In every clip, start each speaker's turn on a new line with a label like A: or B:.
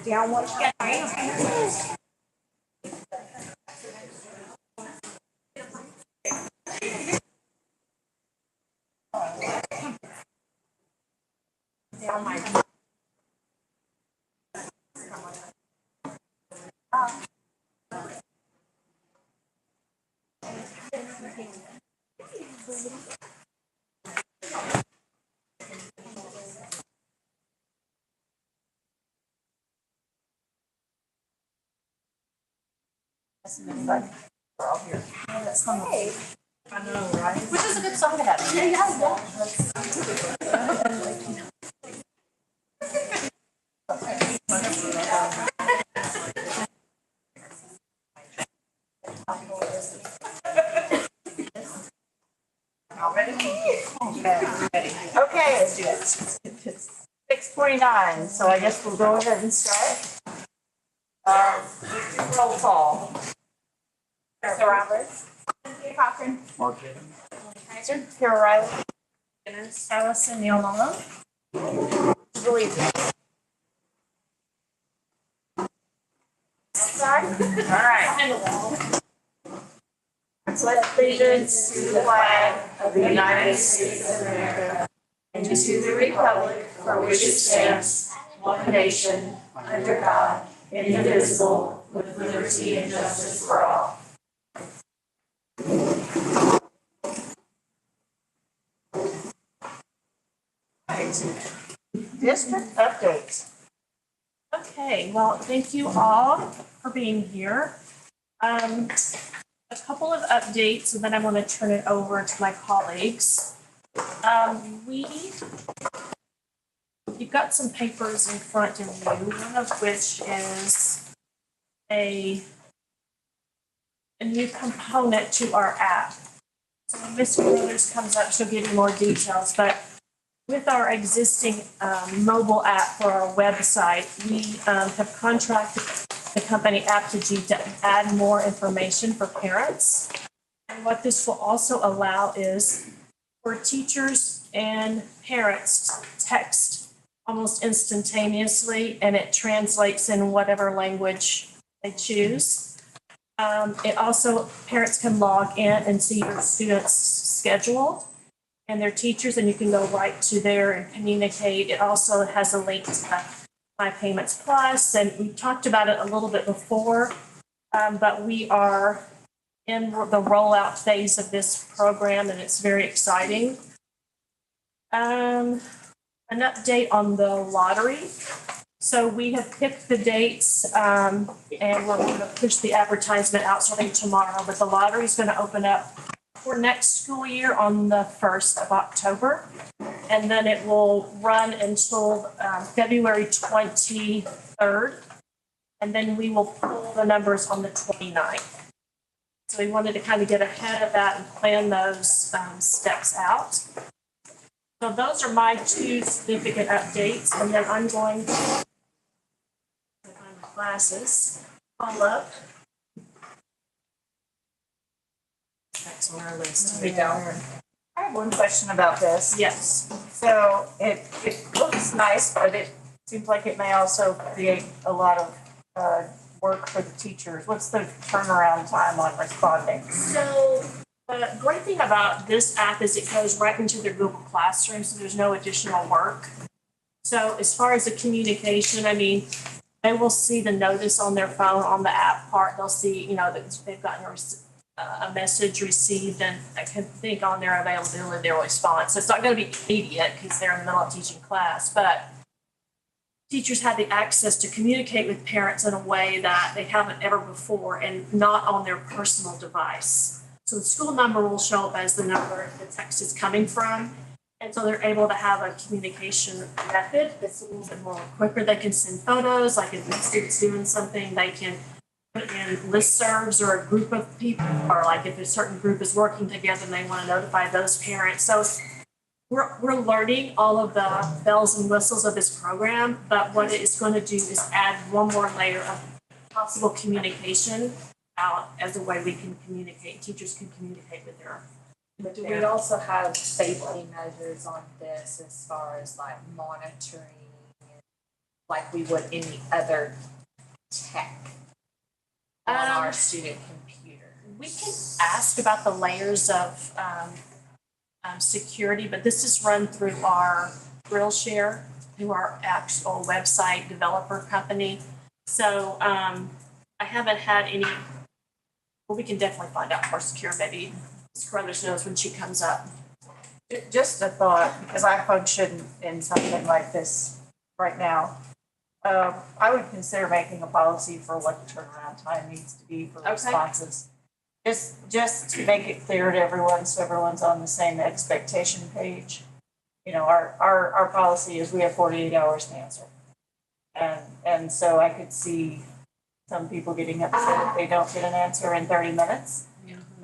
A: Down what you got. Down my. We're all here. Hey. I know, right? Which is a good song to have. Yeah. Okay, let's do it. 6:49, so I guess we'll go ahead and start. Roll call. Mr. Roberts. Cochran.
B: Mark.
A: Kaiser. Kara Riley. Allison Neil Malone. Believe it. All right. Pledge allegiance to the flag of the United States of America and to the republic for which it stands, one nation, under God, indivisible, with liberty and justice for all. District updates.
C: Okay, well, thank you all for being here. A couple of updates, and then I'm going to turn it over to my colleagues. You've got some papers in front of you, one of which is a new component to our app. So when Ms. Brothers comes up, she'll give you more details, but with our existing mobile app for our website, we have contracted the company Apogee to add more information for parents. And what this will also allow is for teachers and parents to text almost instantaneously, and it translates in whatever language they choose. It also, parents can log in and see your students' schedule and their teachers, and you can go right to there and communicate. It also has a link to My Payments Plus, and we talked about it a little bit before, but we are in the rollout phase of this program, and it's very exciting. An update on the lottery. So we have picked the dates, and we're going to push the advertisement out starting tomorrow, but the lottery is going to open up for next school year on the 1st of October. And then it will run until February 23rd. And then we will pull the numbers on the 29th. So we wanted to kind of get ahead of that and plan those steps out. So those are my two significant updates. And then I'm going to find my glasses, pull up. That's on our list.
A: Here we go. I have one question about this.
C: Yes.
A: So it looks nice, but it seems like it may also create a lot of work for the teachers. What's the turnaround time on responding?
C: So the great thing about this app is it goes right into their Google Classroom, so there's no additional work. So as far as the communication, I mean, they will see the notice on their phone on the app part. They'll see, that they've gotten a message received, and I can think on their availability, their response. So it's not going to be immediate because they're in the middle of teaching class, but teachers have the access to communicate with parents in a way that they haven't ever before and not on their personal device. So the school number will show up as the number the text is coming from. And so they're able to have a communication method that's a little bit more quicker. They can send photos, like if the student's doing something, they can put in listservs or a group of people, or like if a certain group is working together and they want to notify those parents. So we're learning all of the bells and whistles of this program, but what it is going to do is add one more layer of possible communication out as a way we can communicate. Teachers can communicate with their
B: But do we also have safety measures on this as far as like monitoring, like we would any other tech on our student computer?
C: We can ask about the layers of security, but this is run through our Grillshare, through our actual website developer company. So I haven't had any, well, we can definitely find out more secure, maybe Ms. Carruthers knows when she comes up.
D: Just a thought, because I function in something like this right now. I would consider making a policy for what the turnaround time needs to be for responses. Just to make it clear to everyone, so everyone's on the same expectation page. You know, our policy is we have 48 hours to answer. And so I could see some people getting upset if they don't get an answer in 30 minutes.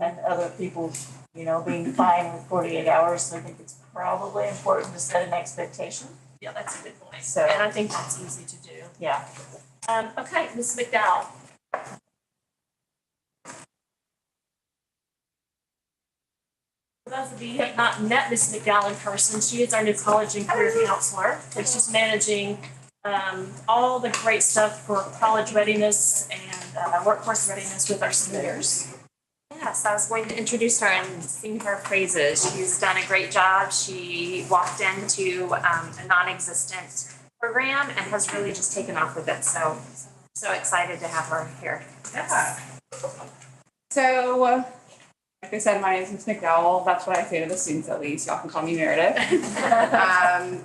D: And other people, you know, being fine with 48 hours. So I think it's probably important to set an expectation.
C: Yeah, that's a good point.
D: So,
C: and I think that's easy to do.
D: Yeah.
C: Okay, Ms. McDowell. For those of you who have not met Ms. McDowell in person, she is our new college and career counselor. And she's managing all the great stuff for college readiness and workforce readiness with our seniors.
E: Yes, I was going to introduce her and sing her praises. She's done a great job. She walked into a non-existent program and has really just taken off with it. So excited to have her here.
F: Yeah. So, like I said, my name is Ms. McDowell. That's what I say to the students at least. Y'all can call me Meredith.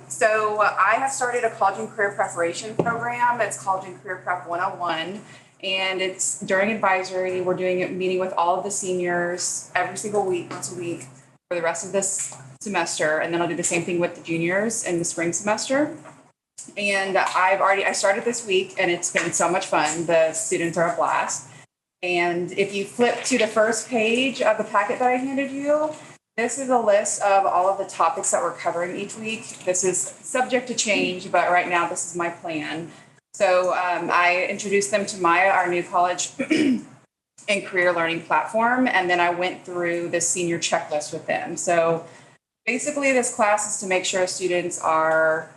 F: So I have started a college and career preparation program. It's College and Career Prep 101. And it's during advisory. We're doing it, meeting with all of the seniors every single week, once a week, for the rest of this semester. And then I'll do the same thing with the juniors in the spring semester. And I started this week, and it's been so much fun. The students are a blast. And if you flip to the first page of the packet that I handed you, this is a list of all of the topics that we're covering each week. This is subject to change, but right now this is my plan. So I introduced them to Maya, our new college and career learning platform, and then I went through the senior checklist with them. So basically this class is to make sure students are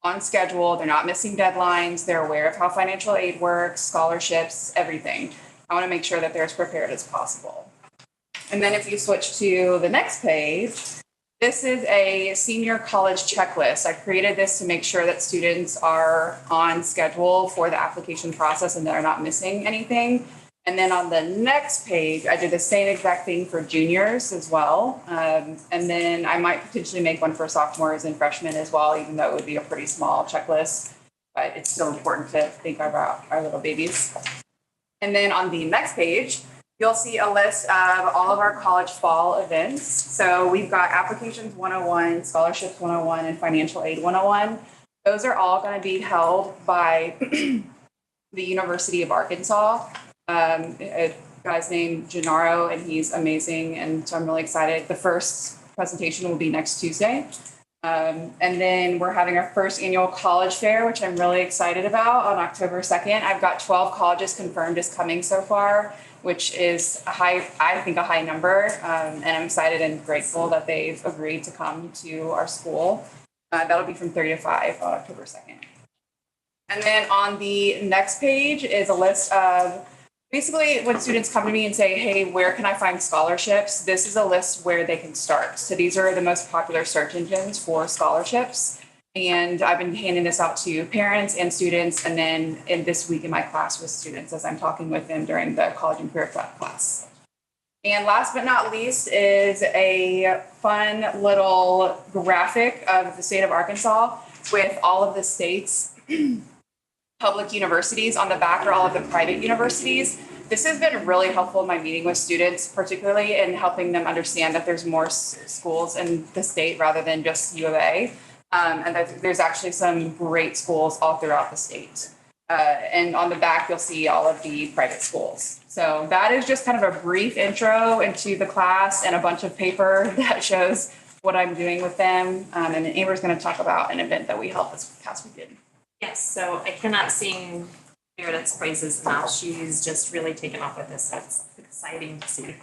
F: on schedule, they're not missing deadlines, they're aware of how financial aid works, scholarships, everything. I want to make sure that they're as prepared as possible. And then if you switch to the next page, this is a senior college checklist. I created this to make sure that students are on schedule for the application process and they're not missing anything. And then on the next page, I did the same exact thing for juniors as well. And then I might potentially make one for sophomores and freshmen as well, even though it would be a pretty small checklist. But it's still important to think about our little babies. And then on the next page, you'll see a list of all of our college fall events. So we've got Applications 101, Scholarships 101, and Financial Aid 101. Those are all going to be held by the University of Arkansas. A guy's named Gennaro, and he's amazing, and so I'm really excited. The first presentation will be next Tuesday. And then we're having our first annual college fair, which I'm really excited about, on October 2nd. I've got 12 colleges confirmed as coming so far, which is I think a high number. And I'm excited and grateful that they've agreed to come to our school. That'll be from 3 to 5 on October 2nd. And then on the next page is a list of basically when students come to me and say, hey, where can I find scholarships? This is a list where they can start. So these are the most popular search engines for scholarships. And I've been handing this out to parents and students, and then in this week in my class with students as I'm talking with them during the college and career prep class. And last but not least is a fun little graphic of the state of Arkansas with all of the state's public universities. On the back are all of the private universities. This has been really helpful in my meeting with students, particularly in helping them understand that there's more schools in the state rather than just U of A. And there's actually some great schools all throughout the state. And on the back, you'll see all of the private schools. So that is just kind of a brief intro into the class and a bunch of paper that shows what I'm doing with them. And then Amber's going to talk about an event that we held this past weekend.
E: Yes, so I cannot sing Meredith's praises enough. She's just really taken off with this. That's exciting to see.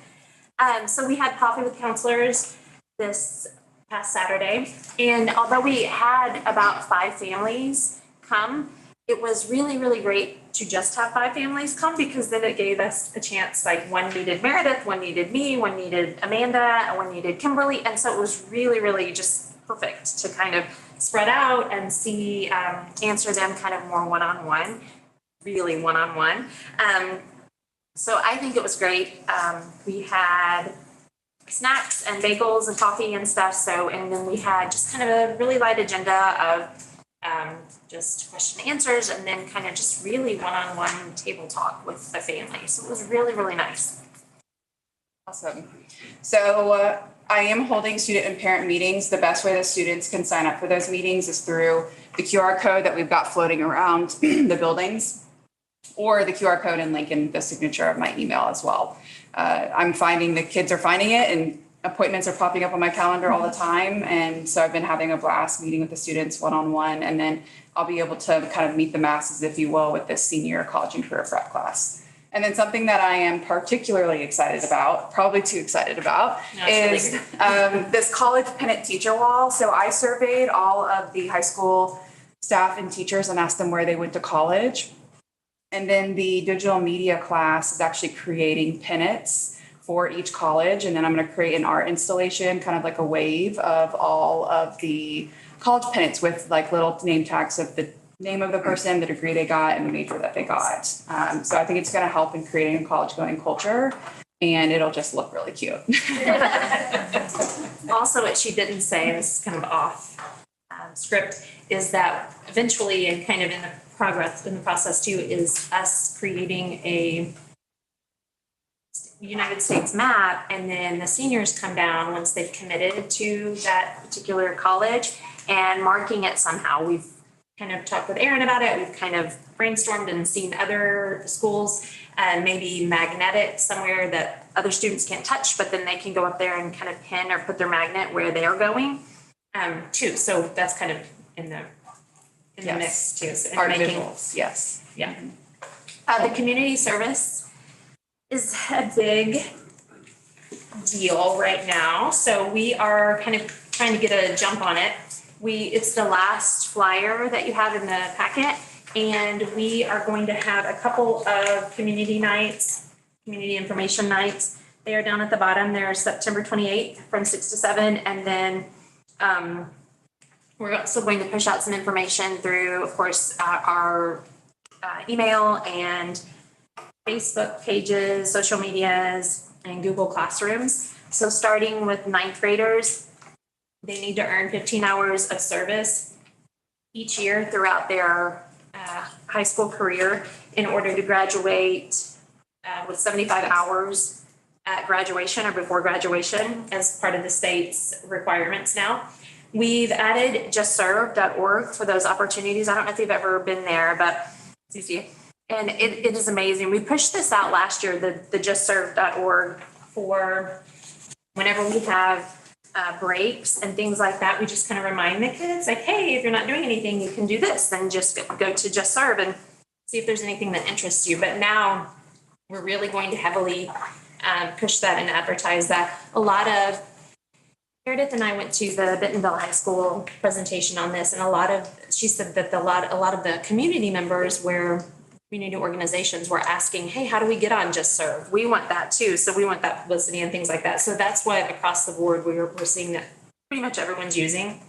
E: So we had coffee with counselors this past Saturday, and although we had about 5 families come, it was really, really great to just have 5 families come, because then it gave us a chance, like one needed Meredith, one needed me, one needed Amanda, and one needed Kimberly, and so it was really, really just perfect to kind of spread out and see, answer them kind of more one-on-one, really one-on-one. So I think it was great. We had snacks and bagels and coffee and stuff. So, and then we had just kind of a really light agenda of just question and answers, and then kind of just really one-on-one table talk with the family. So it was really, really nice.
F: Awesome. So I am holding student and parent meetings. The best way that students can sign up for those meetings is through the QR code that we've got floating around the buildings, or the QR code and link in the signature of my email as well. I'm finding the kids are finding it, and appointments are popping up on my calendar all the time. And so I've been having a blast meeting with the students one-on-one, and then I'll be able to kind of meet the masses, if you will, with this senior college and career prep class. And then something that I am particularly excited about, probably too excited about, is this college pennant teacher wall. So I surveyed all of the high school staff and teachers and asked them where they went to college. And then the digital media class is actually creating pennants for each college. And then I'm going to create an art installation, kind of like a wave of all of the college pennants with like little name tags of the name of the person, the degree they got, and the major that they got. So I think it's going to help in creating a college going culture, and it'll just look really cute.
E: Also, what she didn't say, this is kind of off script, is that eventually, and kind of in the process too, is us creating a United States map, and then the seniors come down once they've committed to that particular college and marking it somehow. We've kind of talked with Erin about it. We've kind of brainstormed and seen other schools, maybe magnetic somewhere that other students can't touch, but then they can go up there and kind of pin or put their magnet where they're going too. So that's kind of in the mix too. So
F: Art visuals, yes.
E: Yeah. The community service is a big deal right now. So we are kind of trying to get a jump on it. It's the last flyer that you have in the packet, and we are going to have a couple of community nights, community information nights. They are down at the bottom. They're September 28th from 6 to 7, and then we're also going to push out some information through, of course, our email and Facebook pages, social medias, and Google Classrooms. So starting with ninth graders, they need to earn 15 hours of service each year throughout their high school career in order to graduate with 75 hours at graduation or before graduation as part of the state's requirements now. We've added justserve.org for those opportunities. I don't know if you've ever been there, but it's easy. And it is amazing. We pushed this out last year, the justserve.org, for whenever we have breaks and things like that. We just kind of remind the kids, like, hey, if you're not doing anything, you can do this. Then just go to Just Serve and see if there's anything that interests you. But now we're really going to heavily push that and advertise that. A lot of Meredith and I went to the Bentonville High School presentation on this, and she said that a lot of the community members where community organizations were asking, hey, how do we get on Just Serve? We want that too. So we want that publicity and things like that. So that's what across the board we're seeing that pretty much everyone's using.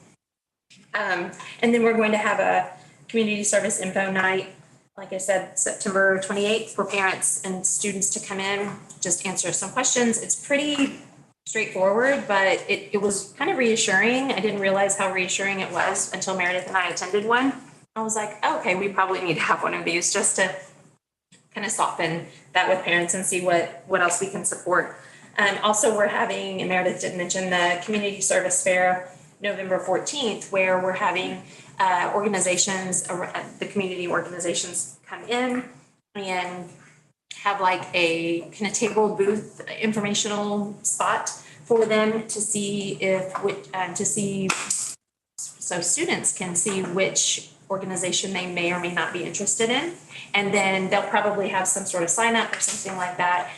E: And then we're going to have a community service info night, like I said, September 28th, for parents and students to come in, just answer some questions. It's pretty straightforward, but it was kind of reassuring. I didn't realize how reassuring it was until Meredith and I attended one. I was like, oh, okay, we probably need to have one of these just to kind of soften that with parents and see what else we can support. Also, we're having, and Meredith did mention, the Community Service Fair November 14th, where we're having organizations, the community organizations come in and have like a kind of table booth informational spot for them to see so students can see which organization they may or may not be interested in. And then they'll probably have some sort of sign up or something like that.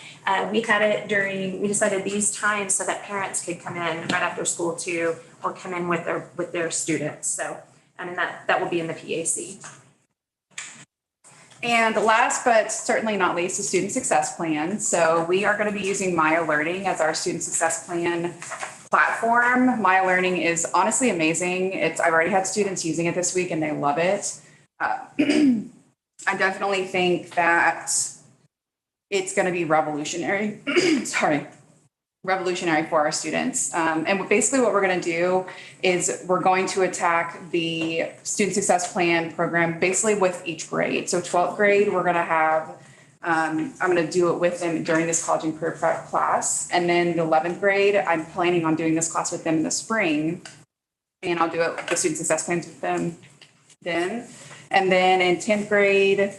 E: We had it we decided these times so that parents could come in right after school too, or come in with their students. So, and that will be in the PAC.
F: And last but certainly not least, the student success plan. So we are going to be using Maya Learning as our student success plan platform. Maya Learning is honestly amazing. I've already had students using it this week and they love it. I definitely think that it's going to be revolutionary. Revolutionary for our students. And basically what we're going to do is we're going to attack the student success plan program basically with each grade. So 12th grade, we're going to have, I'm going to do it with them during this college and career prep class. And then the 11th grade, I'm planning on doing this class with them in the spring. And I'll do it, the student success plans with them then. And then in 10th grade,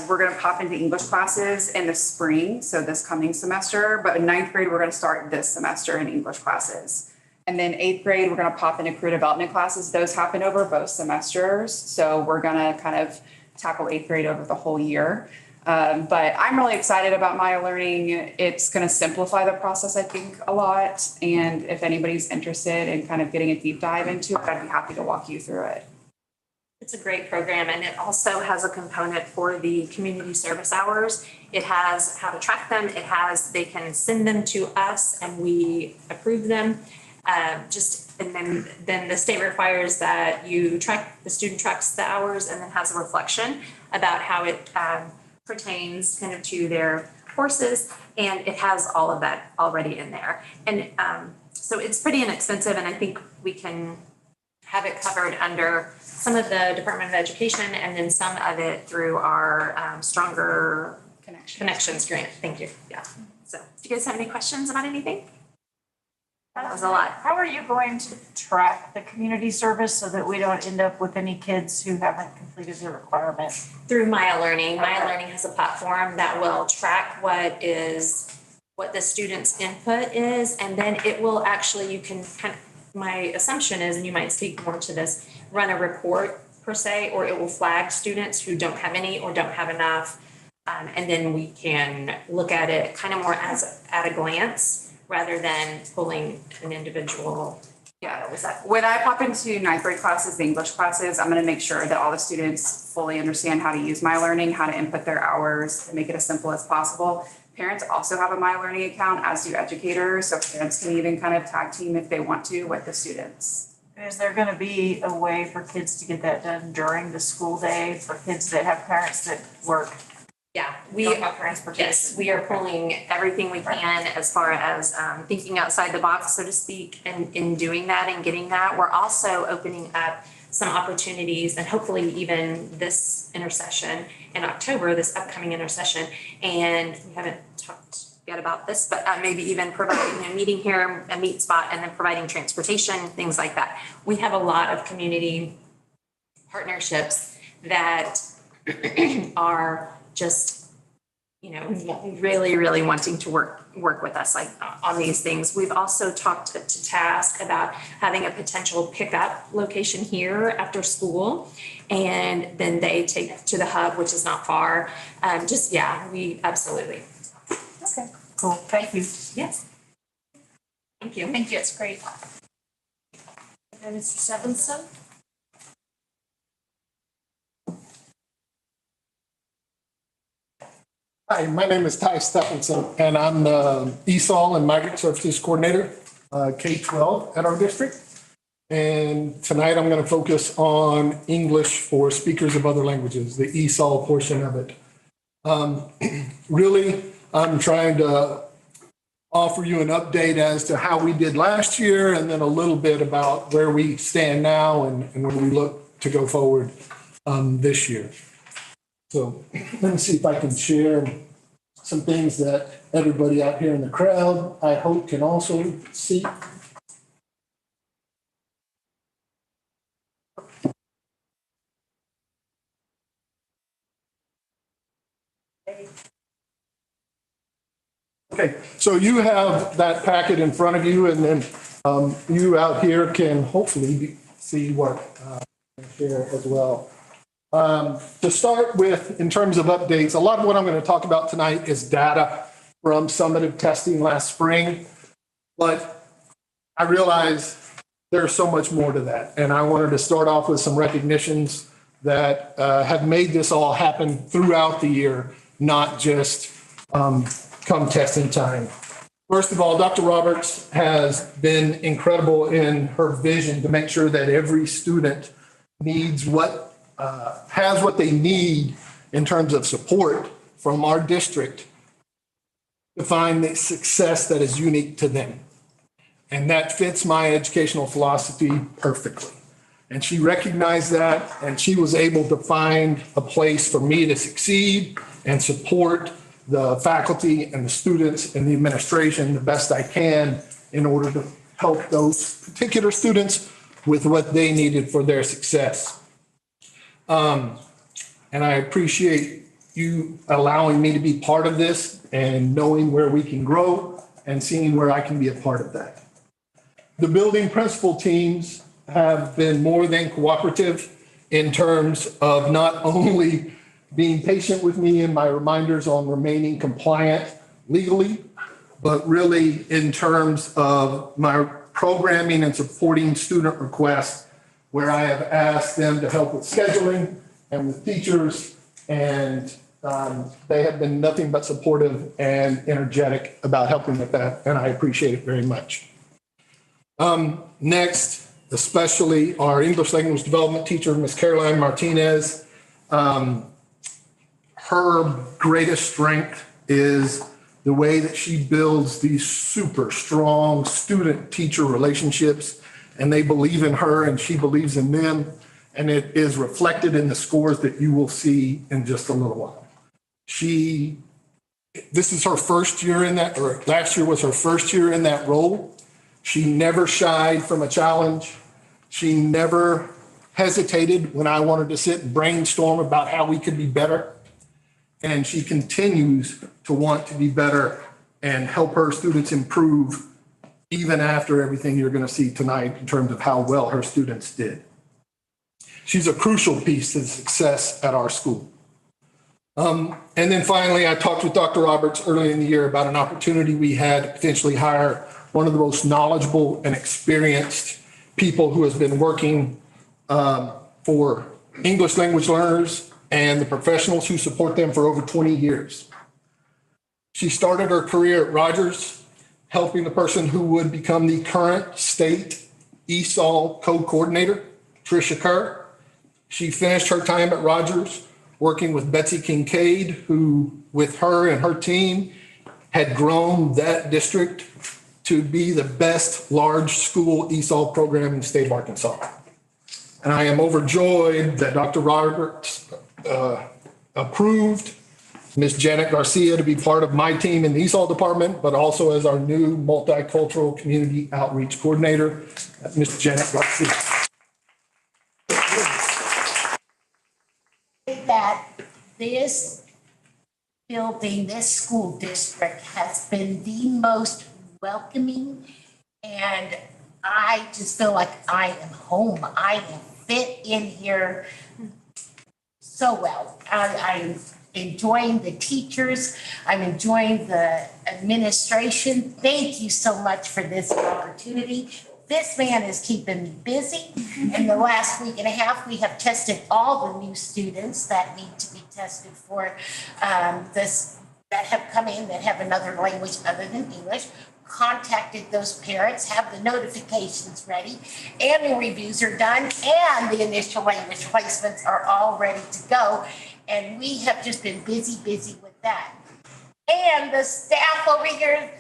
F: we're going to pop into English classes in the spring, so this coming semester. But in 9th grade, we're going to start this semester in English classes. And then 8th grade, we're going to pop into career development classes. Those happen over both semesters. So we're going to kind of tackle 8th grade over the whole year. But I'm really excited about Maya Learning. It's going to simplify the process, I think, a lot. And if anybody's interested in kind of getting a deep dive into it, I'd be happy to walk you through it.
E: It's a great program, and it also has a component for the community service hours. It has how to track them. They can send them to us and we approve them. And then the state requires that the student tracks the hours and then has a reflection about how it pertains kind of to their courses. And it has all of that already in there. And so it's pretty inexpensive, and I think we can have it covered under some of the Department of Education and then some of it through our Stronger Connections grant. Thank you. Yeah. So do you guys have any questions about anything? That was a lot.
D: How are you going to track the community service so that we don't end up with any kids who haven't completed their requirement?
E: Through Maya Learning. Maya Learning has a platform that will track what the student's input is, and then it will actually, you can kind of, my assumption is, and you might speak more to this, run a report per se, or it will flag students who don't have any or don't have enough. And then we can look at it kind of more as at a glance rather than pulling an individual.
F: Yeah, when I pop into 9th grade classes, the English classes, I'm going to make sure that all the students fully understand how to use My Learning, how to input their hours, make it as simple as possible. Parents also have a My Learning account, as do educators, so parents can even kind of tag team if they want to with the students.
D: Is there going to be a way for kids to get that done during the school day for kids that have parents that work?
E: Yeah,
D: transportation.
E: Yes, we are pulling everything we can as far as thinking outside the box, so to speak, and in doing that and getting that. We're also opening up some opportunities, and hopefully even this intercession in October, this upcoming intercession, and we haven't talked yet about this, but maybe even providing a meeting here, a meet spot, and then providing transportation, things like that. We have a lot of community partnerships that are just, really, really wanting to work with us like on these things. We've also talked to Task about having a potential pickup location here after school, and then they take to the hub, which is not far. We absolutely.
D: Okay, cool. Thank you.
E: Yes. Thank you.
C: Thank you, it's great. And Mr. Stevenson?
G: Hi, my name is Ty Stephenson, and I'm the ESOL and Migrant Services Coordinator, K-12 at our district. And tonight I'm going to focus on English for speakers of other languages, the ESOL portion of it. Really, I'm trying to offer you an update as to how we did last year, and then a little bit about where we stand now and where we look to go forward this year. So let me see if I can share some things that everybody out here in the crowd, I hope, can also see. Okay, so you have that packet in front of you, and then you out here can hopefully see what I share as well. To start with, in terms of updates, a lot of what I'm going to talk about tonight is data from summative testing last spring, but I realized there's so much more to that. And I wanted to start off with some recognitions that have made this all happen throughout the year, not just come testing time. First of all, Dr. Roberts has been incredible in her vision to make sure that every student has what they need in terms of support from our district to find the success that is unique to them. And that fits my educational philosophy perfectly. And she recognized that, and she was able to find a place for me to succeed and support the faculty and the students and the administration the best I can in order to help those particular students with what they needed for their success. And I appreciate you allowing me to be part of this and knowing where we can grow and seeing where I can be a part of that. The building principal teams have been more than cooperative in terms of not only being patient with me and my reminders on remaining compliant legally, but really in terms of my programming and supporting student requests where I have asked them to help with scheduling and with teachers, and they have been nothing but supportive and energetic about helping with that, and I appreciate it very much. Next, especially our English language development teacher, Ms. Caroline Martinez. Her greatest strength is the way that she builds these super strong student-teacher relationships, and they believe in her and she believes in them, and it is reflected in the scores that you will see in just a little while. This is her first year in that, or last year was her first year in that role. She never shied from a challenge. She never hesitated when I wanted to sit and brainstorm about how we could be better. And she continues to want to be better and help her students improve even after everything you're going to see tonight in terms of how well her students did. She's a crucial piece to the success at our school. And then finally, I talked with Dr. Roberts early in the year about an opportunity we had to potentially hire one of the most knowledgeable and experienced people who has been working for English language learners and the professionals who support them for over 20 years. She started her career at Rogers, helping the person who would become the current state ESOL co-coordinator, Tricia Kerr. She finished her time at Rogers working with Betsy Kincaid, who with her and her team had grown that district to be the best large school ESOL program in the state of Arkansas. And I am overjoyed that Dr. Roberts approved Ms. Janet Garcia to be part of my team in the ESOL department, but also as our new multicultural community outreach coordinator, Ms. Janet Garcia.
H: That this building, this school district has been the most welcoming, and I just feel like I am home. I am fit in here so well. I'm enjoying the teachers. I'm enjoying the administration. Thank you so much for this opportunity. This man is keeping me busy. In the last week and a half, we have tested all the new students that need to be tested for this, that have come in that have another language other than English. Contacted those parents, have the notifications ready, annual reviews are done, and the initial language placements are all ready to go. And we have just been busy with that. And the staff over here,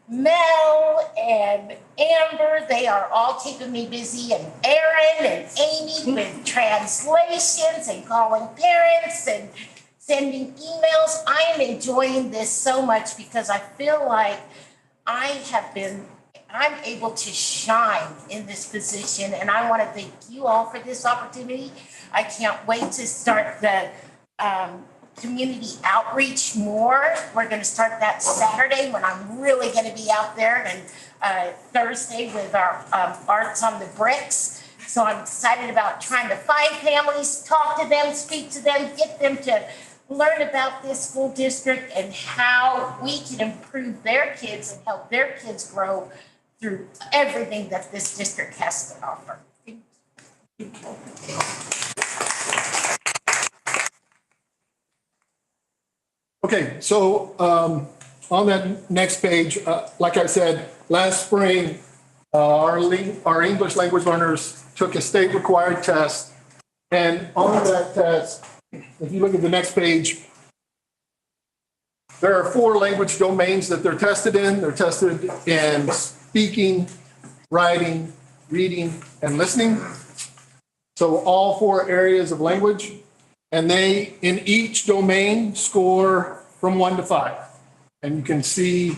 H: Mel and Amber, they are all keeping me busy, and Aaron and Amy with translations and calling parents and sending emails. I am enjoying this so much because I feel like I'm able to shine in this position, and I want to thank you all for this opportunity. I can't wait to start the community outreach more. We're going to start that Saturday when I'm really going to be out there, and Thursday with our Arts on the Bricks. So I'm excited about trying to find families, talk to them, speak to them, get them to learn about this school district and how we can improve their kids and help their kids grow through everything that this district has to offer.
G: Okay, so on that next page, like I said, last spring, our English language learners took a state required test. And on that test, if you look at the next page, there are 4 language domains that they're tested in. They're tested in speaking, writing, reading, and listening. So all 4 areas of language. And they, in each domain, score from 1 to 5. And you can see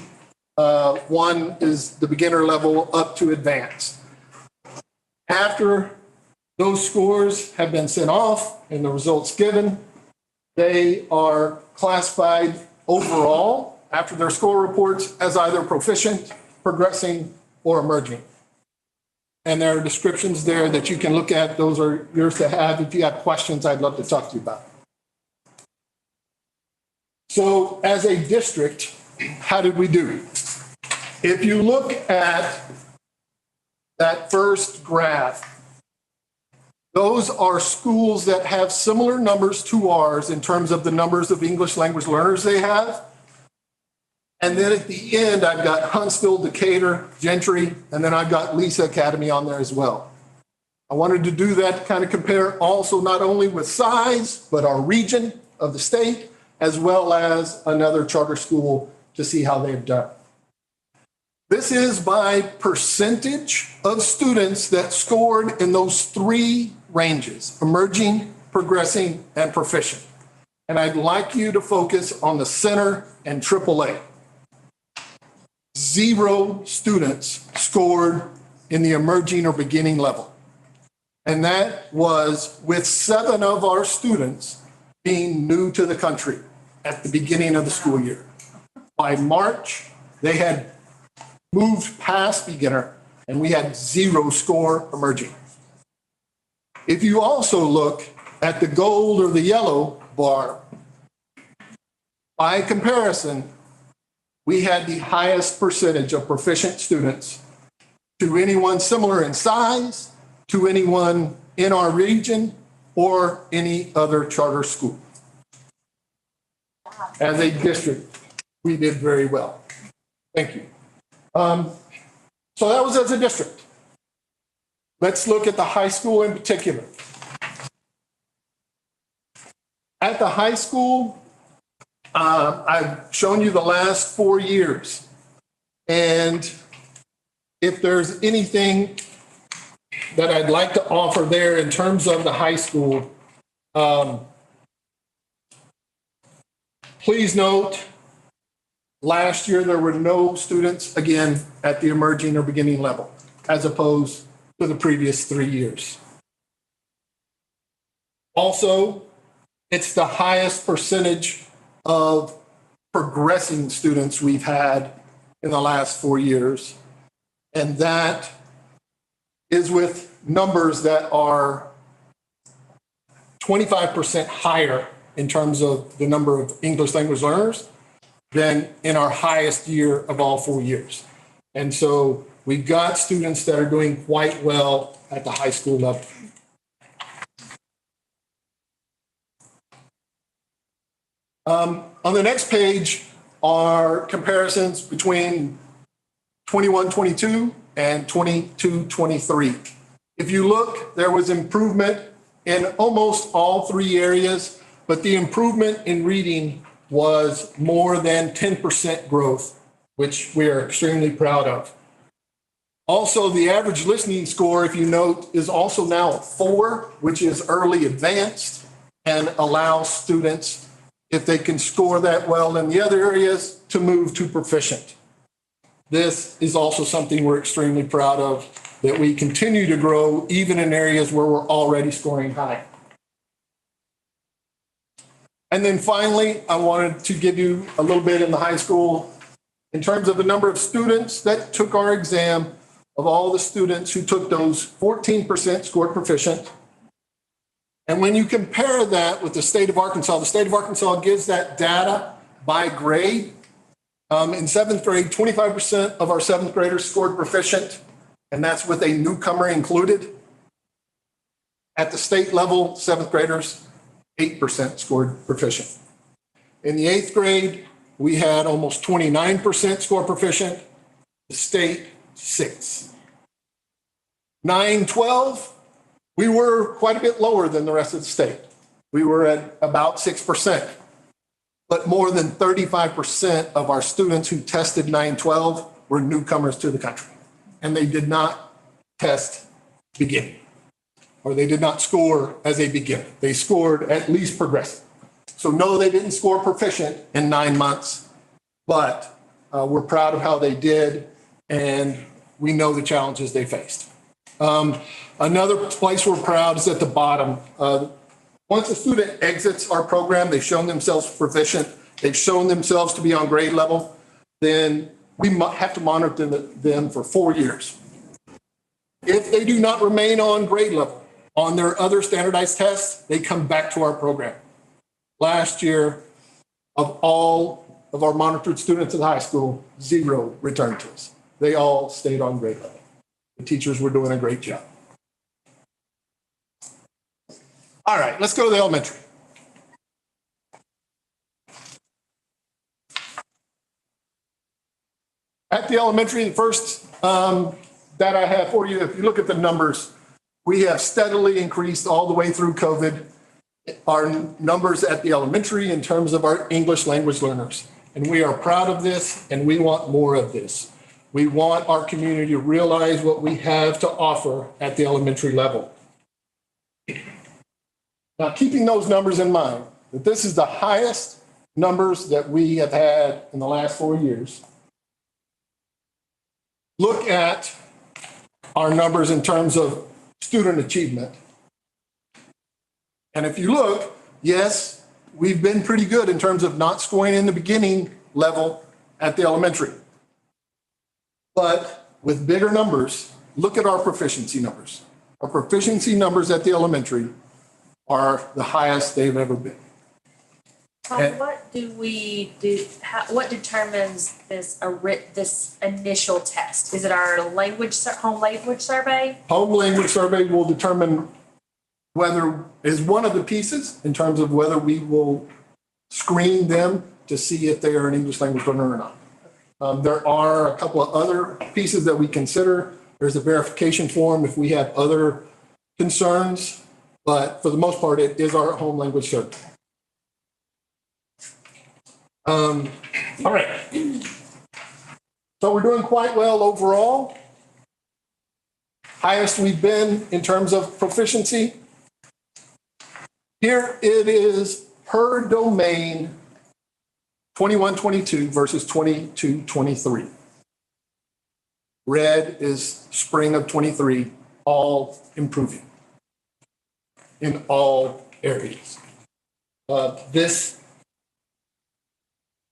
G: 1 is the beginner level up to advanced. After those scores have been sent off and the results given, they are classified overall after their score reports as either proficient, progressing, or emerging. And there are descriptions there that you can look at. Those are yours to have. If you have questions, I'd love to talk to you about. So as a district, how did we do? If you look at that first graph, those are schools that have similar numbers to ours in terms of the numbers of English language learners they have. And then at the end, I've got Huntsville, Decatur, Gentry, and then I've got Lisa Academy on there as well. I wanted to do that to kind of compare also not only with size, but our region of the state, as well as another charter school to see how they've done. This is by percentage of students that scored in those 3 ranges: emerging, progressing, and proficient. And I'd like you to focus on the center and AAA. 0 students scored in the emerging or beginning level. And that was with 7 of our students being new to the country at the beginning of the school year. By March, they had moved past beginner and we had 0 score emerging. If you also look at the gold or the yellow bar, by comparison, we had the highest percentage of proficient students to anyone similar in size, to anyone in our region, or any other charter school. As a district, we did very well. Thank you. So that was as a district. Let's look at the high school in particular. At the high school, I've shown you the last 4 years. And if there's anything that I'd like to offer there in terms of the high school, please note, last year there were no students, again, at the emerging or beginning level, as opposed to the previous 3 years. Also, it's the highest percentage of progressing students we've had in the last 4 years. And that is with numbers that are 25% higher in terms of the number of English language learners than in our highest year of all 4 years. And so we've got students that are doing quite well at the high school level. On the next page are comparisons between 21-22 and 22-23. If you look, there was improvement in almost all 3 areas, but the improvement in reading was more than 10% growth, which we are extremely proud of. Also, the average listening score, if you note, is also now 4, which is early advanced and allows students, if they can score that well in the other areas, to move to proficient. This is also something we're extremely proud of, that we continue to grow even in areas where we're already scoring high. And then finally, I wanted to give you a little bit in the high school in terms of the number of students that took our exam. Of all the students who took those, 14% scored proficient, And when you compare that with the state of Arkansas gives that data by grade. In seventh grade, 25% of our seventh graders scored proficient, and that's with a newcomer included. At the state level, seventh graders, 8% scored proficient. In the eighth grade, we had almost 29% score proficient, the state 6%. 9-12, we were quite a bit lower than the rest of the state. We were at about 6%. But more than 35% of our students who tested 9-12 were newcomers to the country. And they did not test beginning, or they did not score as a beginner. They scored at least progressive. So no, they didn't score proficient in 9 months, but we're proud of how they did, and we know the challenges they faced. Another place we're proud is at the bottom. Once a student exits our program, they've shown themselves proficient, they've shown themselves to be on grade level, then we have to monitor them for 4 years. If they do not remain on grade level on their other standardized tests, they come back to our program. Last year, of all of our monitored students at the high school, 0 returned to us. They all stayed on grade level. The teachers were doing a great job. All right, let's go to the elementary. At the elementary, the first that I have for you, if you look at the numbers, we have steadily increased all the way through COVID our numbers at the elementary in terms of our English language learners. And we are proud of this, and we want more of this. We want our community to realize what we have to offer at the elementary level. Now, keeping those numbers in mind, that this is the highest numbers that we have had in the last 4 years. Look at our numbers in terms of student achievement. And if you look, yes, we've been pretty good in terms of not scoring in the beginning level at the elementary. But with bigger numbers, look at our proficiency numbers. Our proficiency numbers at the elementary are the highest they've ever been.
C: Tom, what do we do? What determines this initial test? Is it our home language survey?
G: Home language survey will determine whether is one of the pieces in terms of whether we will screen them to see if they are an English language learner or not. There are a couple of other pieces that we consider. There's a verification form if we have other concerns, but for the most part, it is our home language survey. All right. So we're doing quite well overall. Highest we've been in terms of proficiency. Here it is per domain, 21-22 versus 22-23. Red is spring of 23, all improving in all areas. This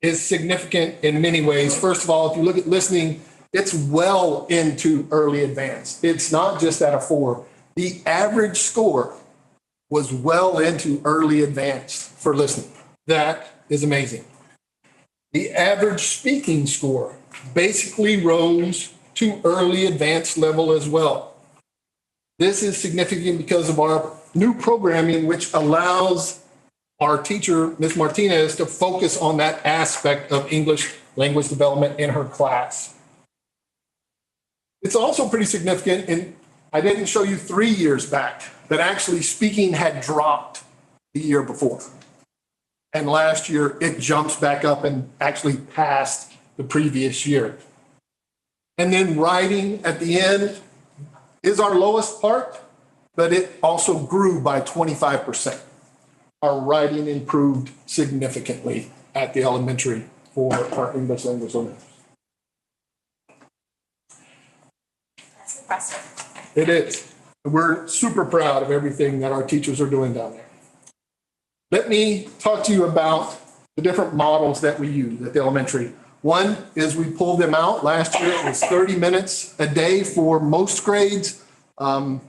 G: is significant in many ways. First of all, if you look at listening, it's well into early advanced. It's not just at a 4. The average score was well into early advanced for listening. That is amazing. The average speaking score basically rose to early advanced level as well. This is significant because of our new programming, which allows our teacher, Ms. Martinez, to focus on that aspect of English language development in her class. It's also pretty significant, and I didn't show you 3 years back, that actually speaking had dropped the year before. And last year, it jumps back up and actually passed the previous year. And then writing at the end is our lowest part, but it also grew by 25%. Our writing improved significantly at the elementary for our English language learners.
E: That's impressive.
G: It is. We're super proud of everything that our teachers are doing down there. Let me talk to you about the different models that we use at the elementary. One is we pulled them out. Last year it was 30 minutes a day for most grades. Some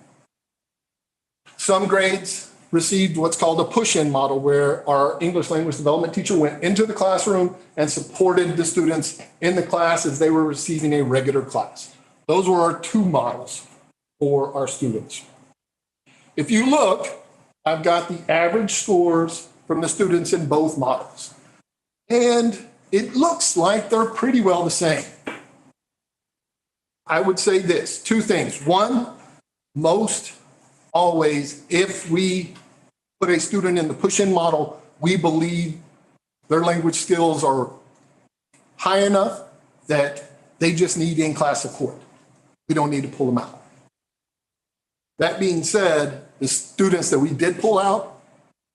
G: grades received what's called a push-in model, where our English language development teacher went into the classroom and supported the students in the class as they were receiving a regular class. Those were our two models for our students. If you look, I've got the average scores from the students in both models. And it looks like they're pretty well the same. I would say this, two things. One, most always, if we put a student in the push-in model, we believe their language skills are high enough that they just need in-class support. We don't need to pull them out. That being said, the students that we did pull out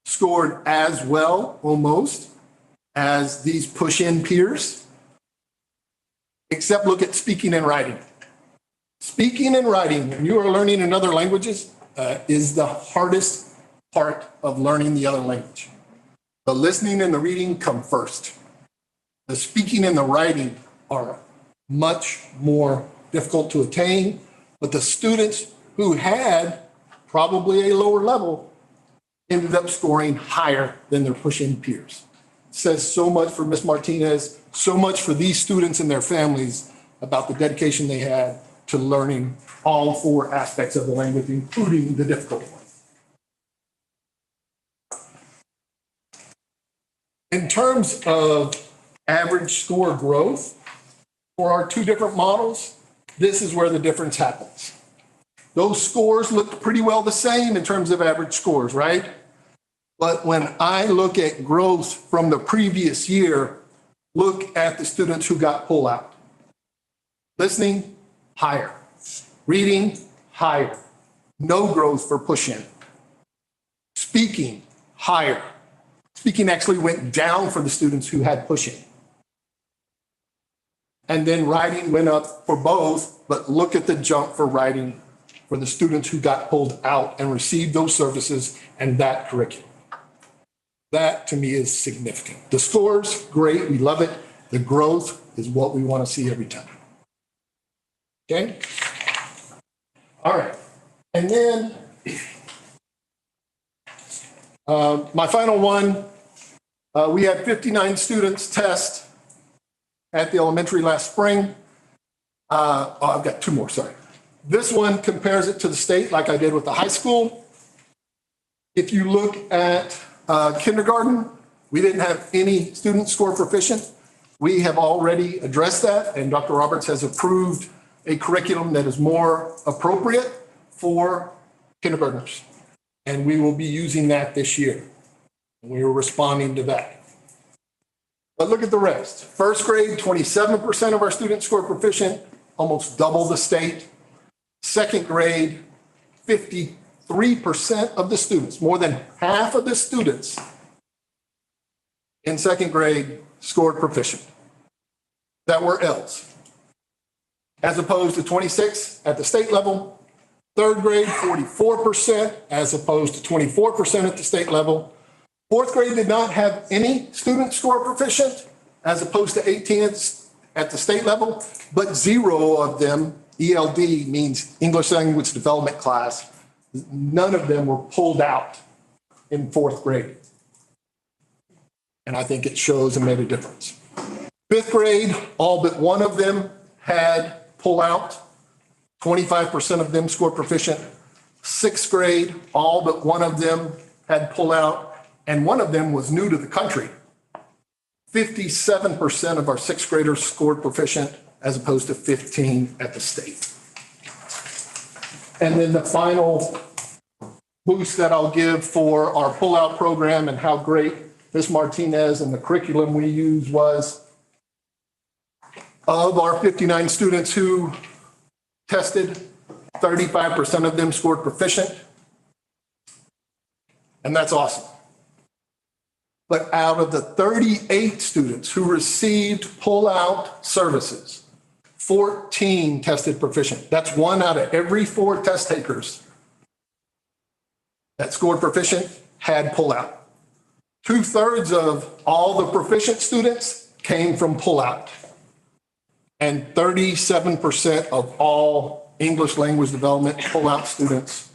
G: scored as well, almost, as these push-in peers, except look at speaking and writing. Speaking and writing, when you are learning in other languages, is the hardest part of learning the other language. The listening and the reading come first. The speaking and the writing are much more difficult to attain, but the students who had probably a lower level ended up scoring higher than their push-in peers. It says so much for Ms. Martinez, so much for these students and their families about the dedication they had to learning all four aspects of the language, including the difficult ones. In terms of average score growth for our two different models, this is where the difference happens. Those scores looked pretty well the same in terms of average scores, right? But when I look at growth from the previous year, look at the students who got pulled out. Listening, higher. Reading, higher. No growth for push-in. Speaking, higher. Speaking actually went down for the students who had push-in. And then writing went up for both, but look at the jump for writing for the students who got pulled out and received those services and that curriculum. That to me is significant. The scores, great, we love it. The growth is what we want to see every time. Okay? All right. And then my final one, we had 59 students test at the elementary last spring. I've got two more, sorry. This one compares it to the state like I did with the high school. If you look at kindergarten, we didn't have any students score proficient. We have already addressed that, and Dr. Roberts has approved a curriculum that is more appropriate for kindergartners. And we will be using that this year. We are responding to that. But look at the rest. First grade, 27% of our students score proficient, almost double the state. Second grade, 53% of the students, more than half of the students in second grade scored proficient that were L's, as opposed to 26 at the state level. Third grade, 44%, as opposed to 24% at the state level. Fourth grade did not have any students score proficient, as opposed to 18 at the state level, but 0 of them, ELD means English Language Development class, none of them were pulled out in fourth grade. And I think it shows and made a difference. Fifth grade, all but one of them had pull out. 25% of them scored proficient. Sixth grade, all but one of them had pull out, and one of them was new to the country. 57% of our sixth graders scored proficient, as opposed to 15 at the state. And then the final boost that I'll give for our pull-out program and how great Ms. Martinez and the curriculum we use was, of our 59 students who tested, 35% of them scored proficient. And that's awesome. But out of the 38 students who received pull-out services, 14 tested proficient. That's 1 out of every 4 test takers that scored proficient had pull-out. 2/3 of all the proficient students came from pull-out. And 37% of all English language development pull-out students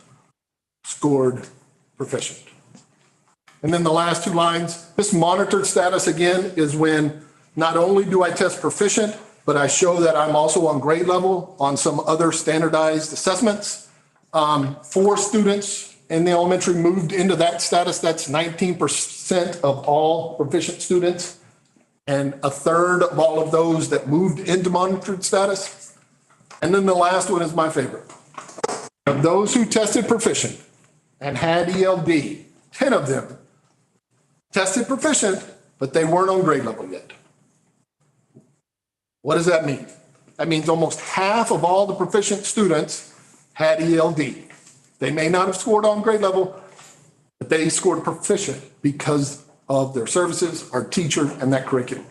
G: scored proficient. And then the last two lines, this monitored status again is when not only do I test proficient, but I show that I'm also on grade level on some other standardized assessments. 4 students in the elementary moved into that status. That's 19% of all proficient students. And a third of all of those that moved into monitored status. And then the last one is my favorite. Of those who tested proficient and had ELD, 10 of them tested proficient, but they weren't on grade level yet. What does that mean? That means almost half of all the proficient students had ELD. They may not have scored on grade level, but they scored proficient because of their services, our teacher, and that curriculum.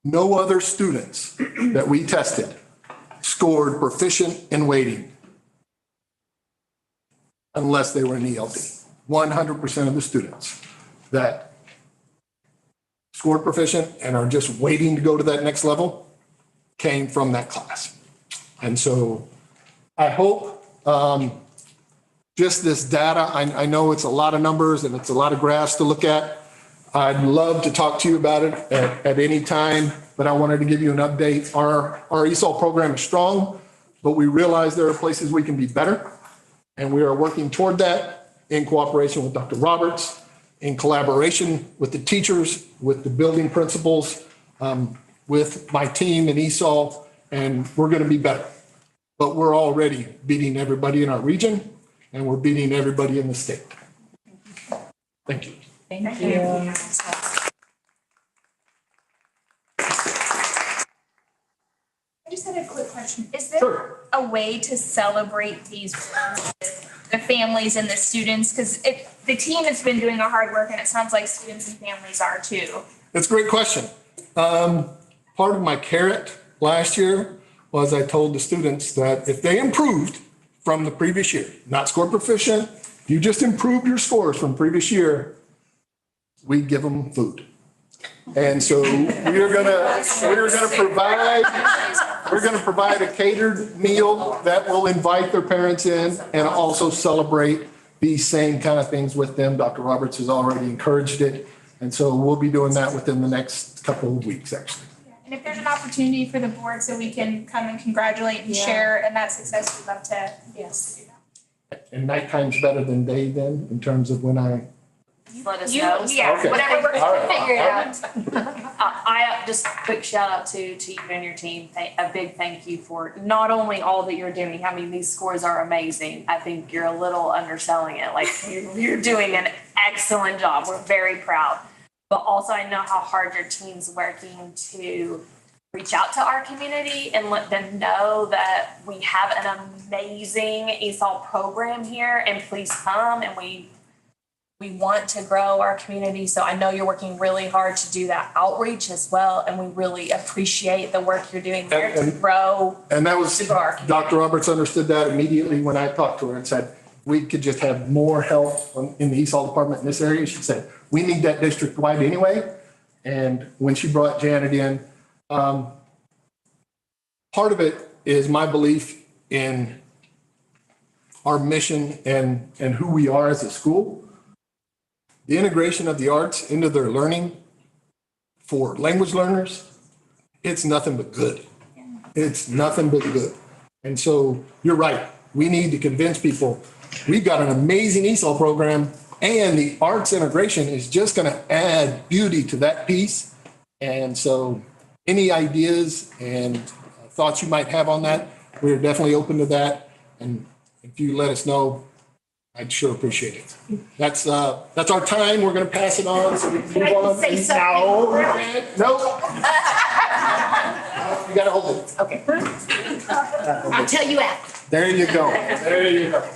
G: No other students that we tested scored proficient in waiting unless they were in ELD. 100% of the students that scored proficient and are just waiting to go to that next level came from that class. And so I hope just this data, I know it's a lot of numbers and it's a lot of graphs to look at. I'd love to talk to you about it at any time, but I wanted to give you an update. Our ESOL program is strong, but we realize there are places we can be better. And we are working toward that in cooperation with Dr. Roberts, in collaboration with the teachers, with the building principals, with my team in ESOL, and we're going to be better. But we're already beating everybody in our region, and we're beating everybody in the state. Thank you.
B: Thank you.
I: I just had a quick question. Is there
G: Sure.
I: a way to celebrate these wins with the families and the students? Because the team has been doing our hard work and it sounds like students and families are too.
G: That's a great question. Part of my carrot last year was I told the students that if they improved from the previous year, not scored proficient, you just improved your scores from previous year, we'd give them food. And so we're gonna provide a catered meal that will invite their parents in and also celebrate these same kind of things with them. Dr. Roberts has already encouraged it. And so we'll be doing that within the next couple of weeks, actually.
I: And if there's an opportunity for the board so we can come and congratulate and share in that success, we'd love to.
B: Yes.
G: And nighttime's better than day then, in terms of when I.
B: Let us
I: You,
B: know.
I: yeah,
G: Okay.
I: whatever works.
G: All right.
B: Figure it out. I just quick shout out to you and your team. A big thank you for not only all that you're doing. I mean, these scores are amazing. I think you're a little underselling it. Like you're doing an excellent job. We're very proud. But also I know how hard your team's working to reach out to our community and let them know that we have an amazing ESOL program here and please come, and we want to grow our community. So I know you're working really hard to do that outreach as well, and we really appreciate the work you're doing there to grow.
G: And that was,
B: To grow our community.
G: Dr. Roberts understood that immediately when I talked to her and said, we could just have more help in the ESOL department in this area. She said, we need that district wide anyway. And when she brought Janet in, part of it is my belief in our mission and who we are as a school. The integration of the arts into their learning for language learners, it's nothing but good. It's nothing but good. And so you're right. We need to convince people we've got an amazing ESOL program, and the arts integration is just going to add beauty to that piece. And so any ideas and thoughts you might have on that, we're definitely open to that. And if you let us know, I'd sure appreciate it. That's our time. We're going to pass it on. So we can move on.
H: say something?
G: No. You got to hold it.
H: Okay. I'll tell you after.
G: There you go. There you go.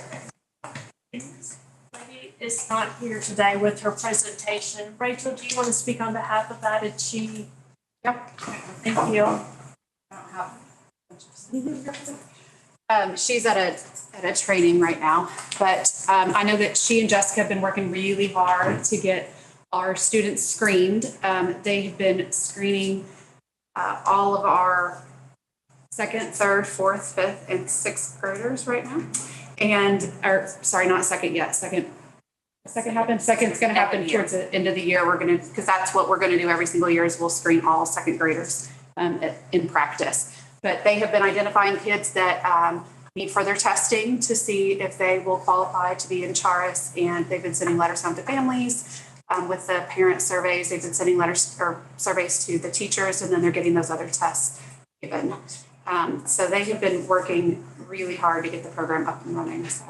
C: Lady is not here today with her presentation. Rachel, do you want to speak on behalf of that? Did she?
F: Yep.
C: Thank you.
F: She's at a training right now, but I know that she and Jessica have been working really hard to get our students screened. They've been screening all of our second, third, fourth, fifth, and sixth graders right now. And, or sorry, not second yet, second, Second's gonna happen towards the end of the year. We're gonna, because that's what we're gonna do every single year is we'll screen all second graders in practice. But they have been identifying kids that need further testing to see if they will qualify to be in Charis. And they've been sending letters home to families. With the parent surveys, they've been sending letters or surveys to the teachers, and then they're getting those other tests given. So they have been working really hard to get the program up and running. So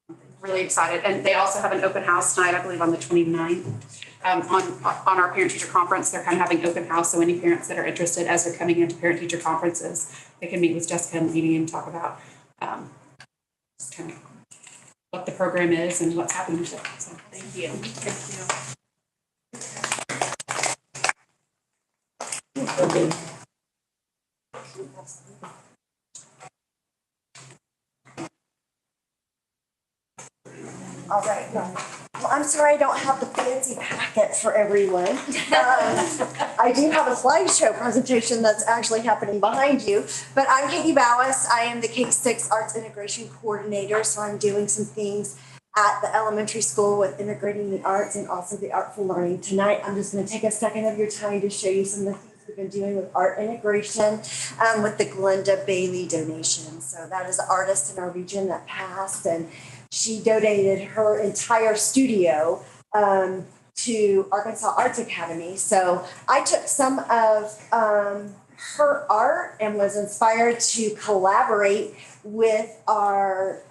F: I'm really excited. And they also have an open house tonight, I believe on the 29th. On our parent-teacher conference, they're kind of having open house. So any parents that are interested as they're coming into parent-teacher conferences, they can meet with Jessica and Edie and talk about just kind of what the program is and what's happening with it. So thank you.
J: All right. Well, I'm sorry I don't have the fancy packet for everyone. I do have a slideshow presentation that's actually happening behind you, but I'm Katie Bowis. I am the K-6 Arts Integration Coordinator, so I'm doing some things at the elementary school with integrating the arts and also the artful learning. Tonight, I'm just going to take a second of your time to show you some of the things we've been doing with art integration with the Glenda Bailey donation. So that is an artist in our region that passed, and she donated her entire studio to Arkansas Arts Academy. So I took some of her art and was inspired to collaborate with our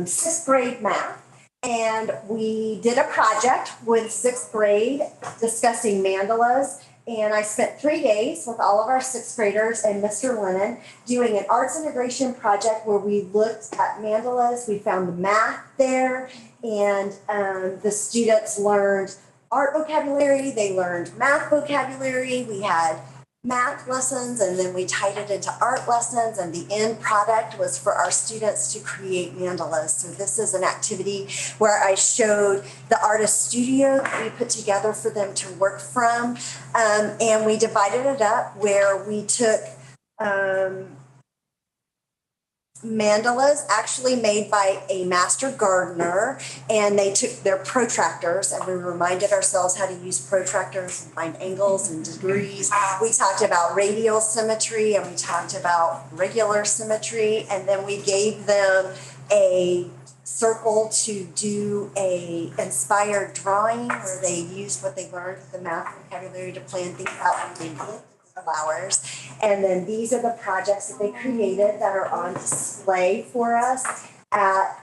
J: sixth grade math. And we did a project with sixth grade discussing mandalas. And I spent 3 days with all of our sixth graders and Mr. Lennon doing an arts integration project where we looked at mandalas. We found the math there, and the students learned art vocabulary. They learned math vocabulary. We had math lessons, and then we tied it into art lessons, and the end product was for our students to create mandalas. So this is an activity where I showed the artist studio that we put together for them to work from, and we divided it up where we took mandalas actually made by a master gardener, and they took their protractors, and we reminded ourselves how to use protractors and find angles and degrees. We talked about radial symmetry, and we talked about regular symmetry, and then we gave them a circle to do a inspired drawing where they used what they learned with the math vocabulary to plan things out when they did flowers. And then these are the projects that they created that are on display for us at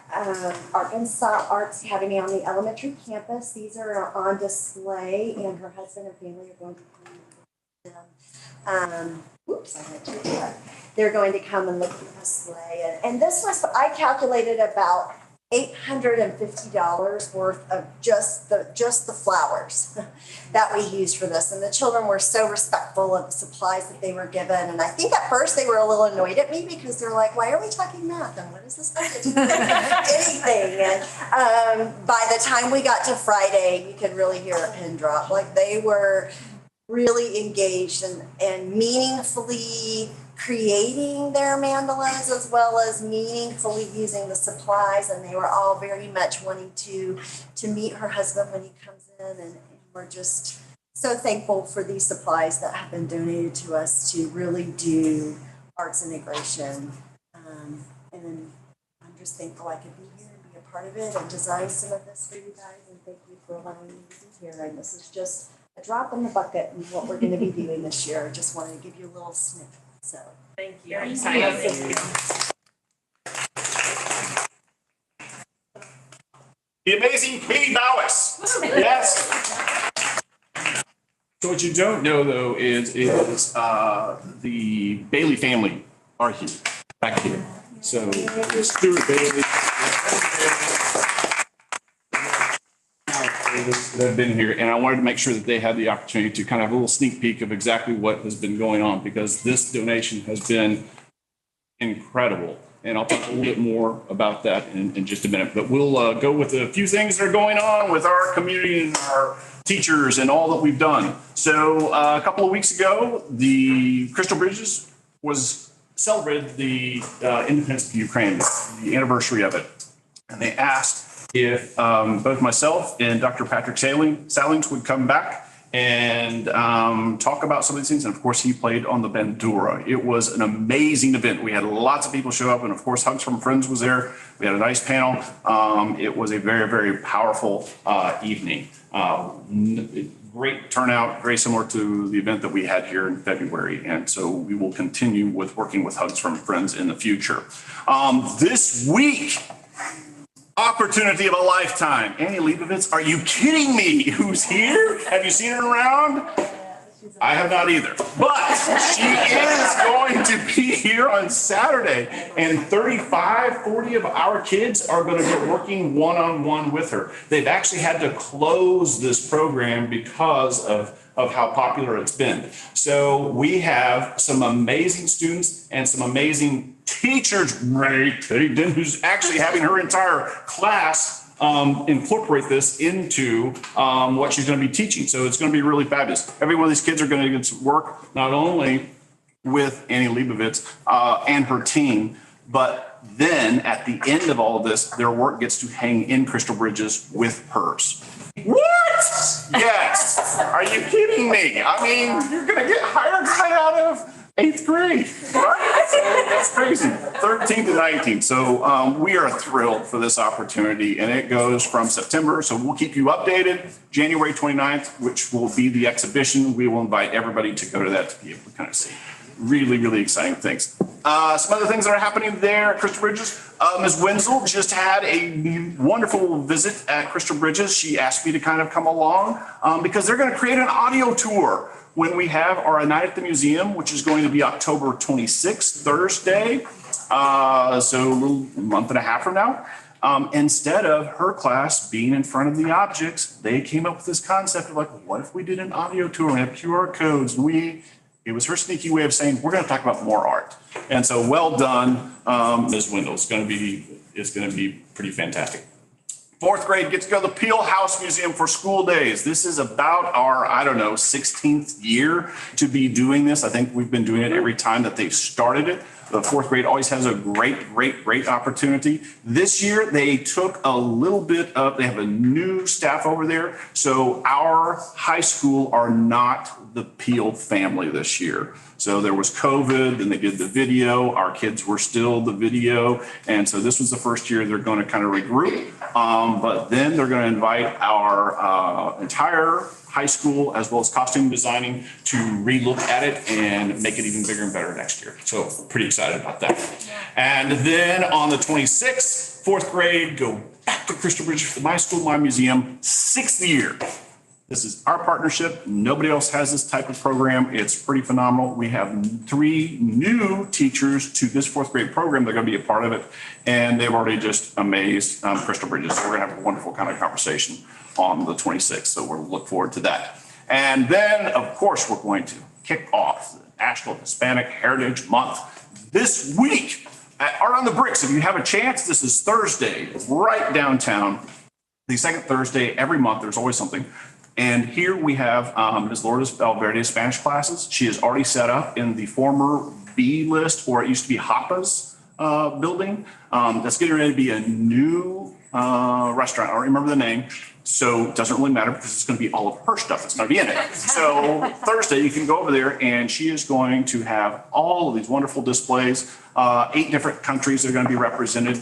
J: Arkansas Arts Academy on the elementary campus. These are on display, and her husband and family are going to come them. They're going to come and look at the display. And this was, I calculated about $850 worth of just the flowers that we used for this. And the children were so respectful of the supplies that they were given. And I think at first they were a little annoyed at me because they're like, why are we talking math? And what is this going to do? Anything. And by the time we got to Friday, you could really hear a pin drop. Like they were really engaged and meaningfully creating their mandalas as well as meaningfully using the supplies, and they were all very much wanting to meet her husband when he comes in, and we're just so thankful for these supplies that have been donated to us to really do arts integration. And then I'm just thankful I could be here and be a part of it and design some of this for you guys, and thank you for allowing me to be here. And this is just a drop in the bucket in what we're going to be doing this year. I just wanted to give you a little snippet. So
C: Thank you.
K: The amazing Katie Bowis. Yes. So what you don't know though is the Bailey family are here, back here. So Stuart Bailey. That have been here, and I wanted to make sure that they had the opportunity to kind of have a little sneak peek of exactly what has been going on, because this donation has been incredible. And I'll talk a little bit more about that in just a minute. But we'll go with a few things that are going on with our community and our teachers and all that we've done. So a couple of weeks ago, the Crystal Bridges was celebrated the independence of Ukraine, the anniversary of it. And they asked if both myself and Dr. Patrick Salings would come back and talk about some of these things. And of course, he played on the bandura. It was an amazing event. We had lots of people show up, and of course, Hugs from Friends was there. We had a nice panel. It was a very, very powerful evening. Great turnout, very similar to the event that we had here in February. And so we will continue with working with Hugs from Friends in the future. This week, opportunity of a lifetime. Annie Leibovitz, are you kidding me? Who's here? Have you seen her around? I have not either. But she is going to be here on Saturday. And 40 of our kids are going to be working one-on-one with her. They've actually had to close this program because of how popular it's been. So we have some amazing students and some amazing teachers. Ray Teddington, who's actually having her entire class incorporate this into what she's going to be teaching. So it's going to be really fabulous. Every one of these kids are going to get to work not only with Annie Leibovitz and her team, but then at the end of all of this, their work gets to hang in Crystal Bridges with hers. What? Yes. Are you kidding me? I mean, you're going to get hired right out of 8th grade, right? That's crazy. 13th to 19th. So we are thrilled for this opportunity, and it goes from September. So we'll keep you updated. January 29th, which will be the exhibition. We will invite everybody to go to that to be able to kind of see. Really, really exciting things. Some other things that are happening there at Crystal Bridges. Ms. Wenzel just had a wonderful visit at Crystal Bridges. She asked me to kind of come along because they're going to create an audio tour when we have our Night at the Museum, which is going to be October 26th, Thursday. So a little month and a half from now. Instead of her class being in front of the objects, they came up with this concept of like, what if we did an audio tour and have QR codes? And it was her sneaky way of saying, we're going to talk about more art. And so well done, Ms. Wendell. It's going to be pretty fantastic. 4th grade gets to go to the Peel House Museum for school days. This is about our, 16th year to be doing this. I think we've been doing it every time that they've started it. The 4th grade always has a great opportunity. This year, they took a little bit of, they have a new staff over there. So our high school are not the Peel family this year. So there was COVID, and they did the video. Our kids were still the video. And so this was the first year they're going to kind of regroup. But then they're going to invite our entire high school, as well as costume designing, to relook at it and make it even bigger and better next year. So pretty excited about that. And then on the 26th, 4th grade, go back to Crystal Bridges for My School, My Museum, 6th year. This is our partnership. Nobody else has this type of program. It's pretty phenomenal. We have 3 new teachers to this 4th grade program. They're going to be a part of it. And they've already just amazed Crystal Bridges. So we're going to have a wonderful kind of conversation on the 26th. So we'll look forward to that. And then, of course, we're going to kick off the National Hispanic Heritage Month this week at Art on the Bricks. If you have a chance, this is Thursday, right downtown. The second Thursday every month, there's always something. And here we have Ms. Lourdes Valverde's Spanish classes. She is already set up in the former B list, or it used to be Hapa's building. That's getting ready to be a new restaurant. I don't remember the name. So it doesn't really matter because it's going to be all of her stuff that's going to be in it. So Thursday, you can go over there, and she is going to have all of these wonderful displays. 8 different countries are going to be represented.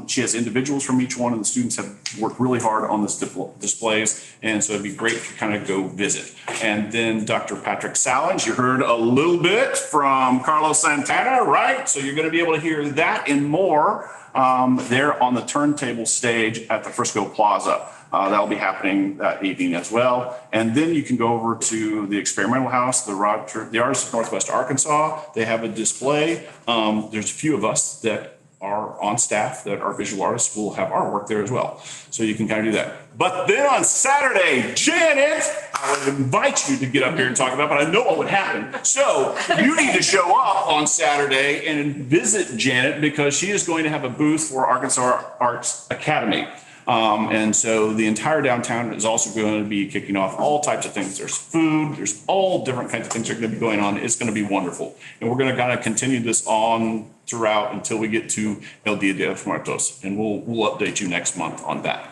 K: She has individuals from each one, and the students have worked really hard on this displays. And so it'd be great to kind of go visit. And then Dr. Patrick Salins, you heard a little bit from Carlos Santana, right? So you're going to be able to hear that and more there on the turntable stage at the Frisco Plaza. That'll be happening that evening as well. And then you can go over to the Experimental House, the Artists of Northwest Arkansas. They have a display. There's a few of us that are on staff that are visual artists. Will have our work there as well. So you can kind of do that. But then on Saturday, Janet, I would invite you to get up here and talk about, but I know what would happen. So you need to show up on Saturday and visit Janet, because she is going to have a booth for Arkansas Arts Academy. And so the entire downtown is also going to be kicking off all types of things. There's food, there's all different kinds of things that are going to be going on. It's going to be wonderful. And we're going to kind of continue this on throughout until we get to El Dia de los Muertos. And we'll update you next month on that.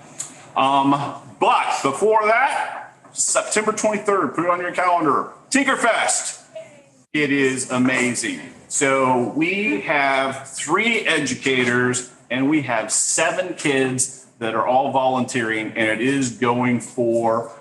K: But before that, September 23rd, put it on your calendar, Tinkerfest. It is amazing. So we have 3 educators and we have 7 kids that are all volunteering, and it is going for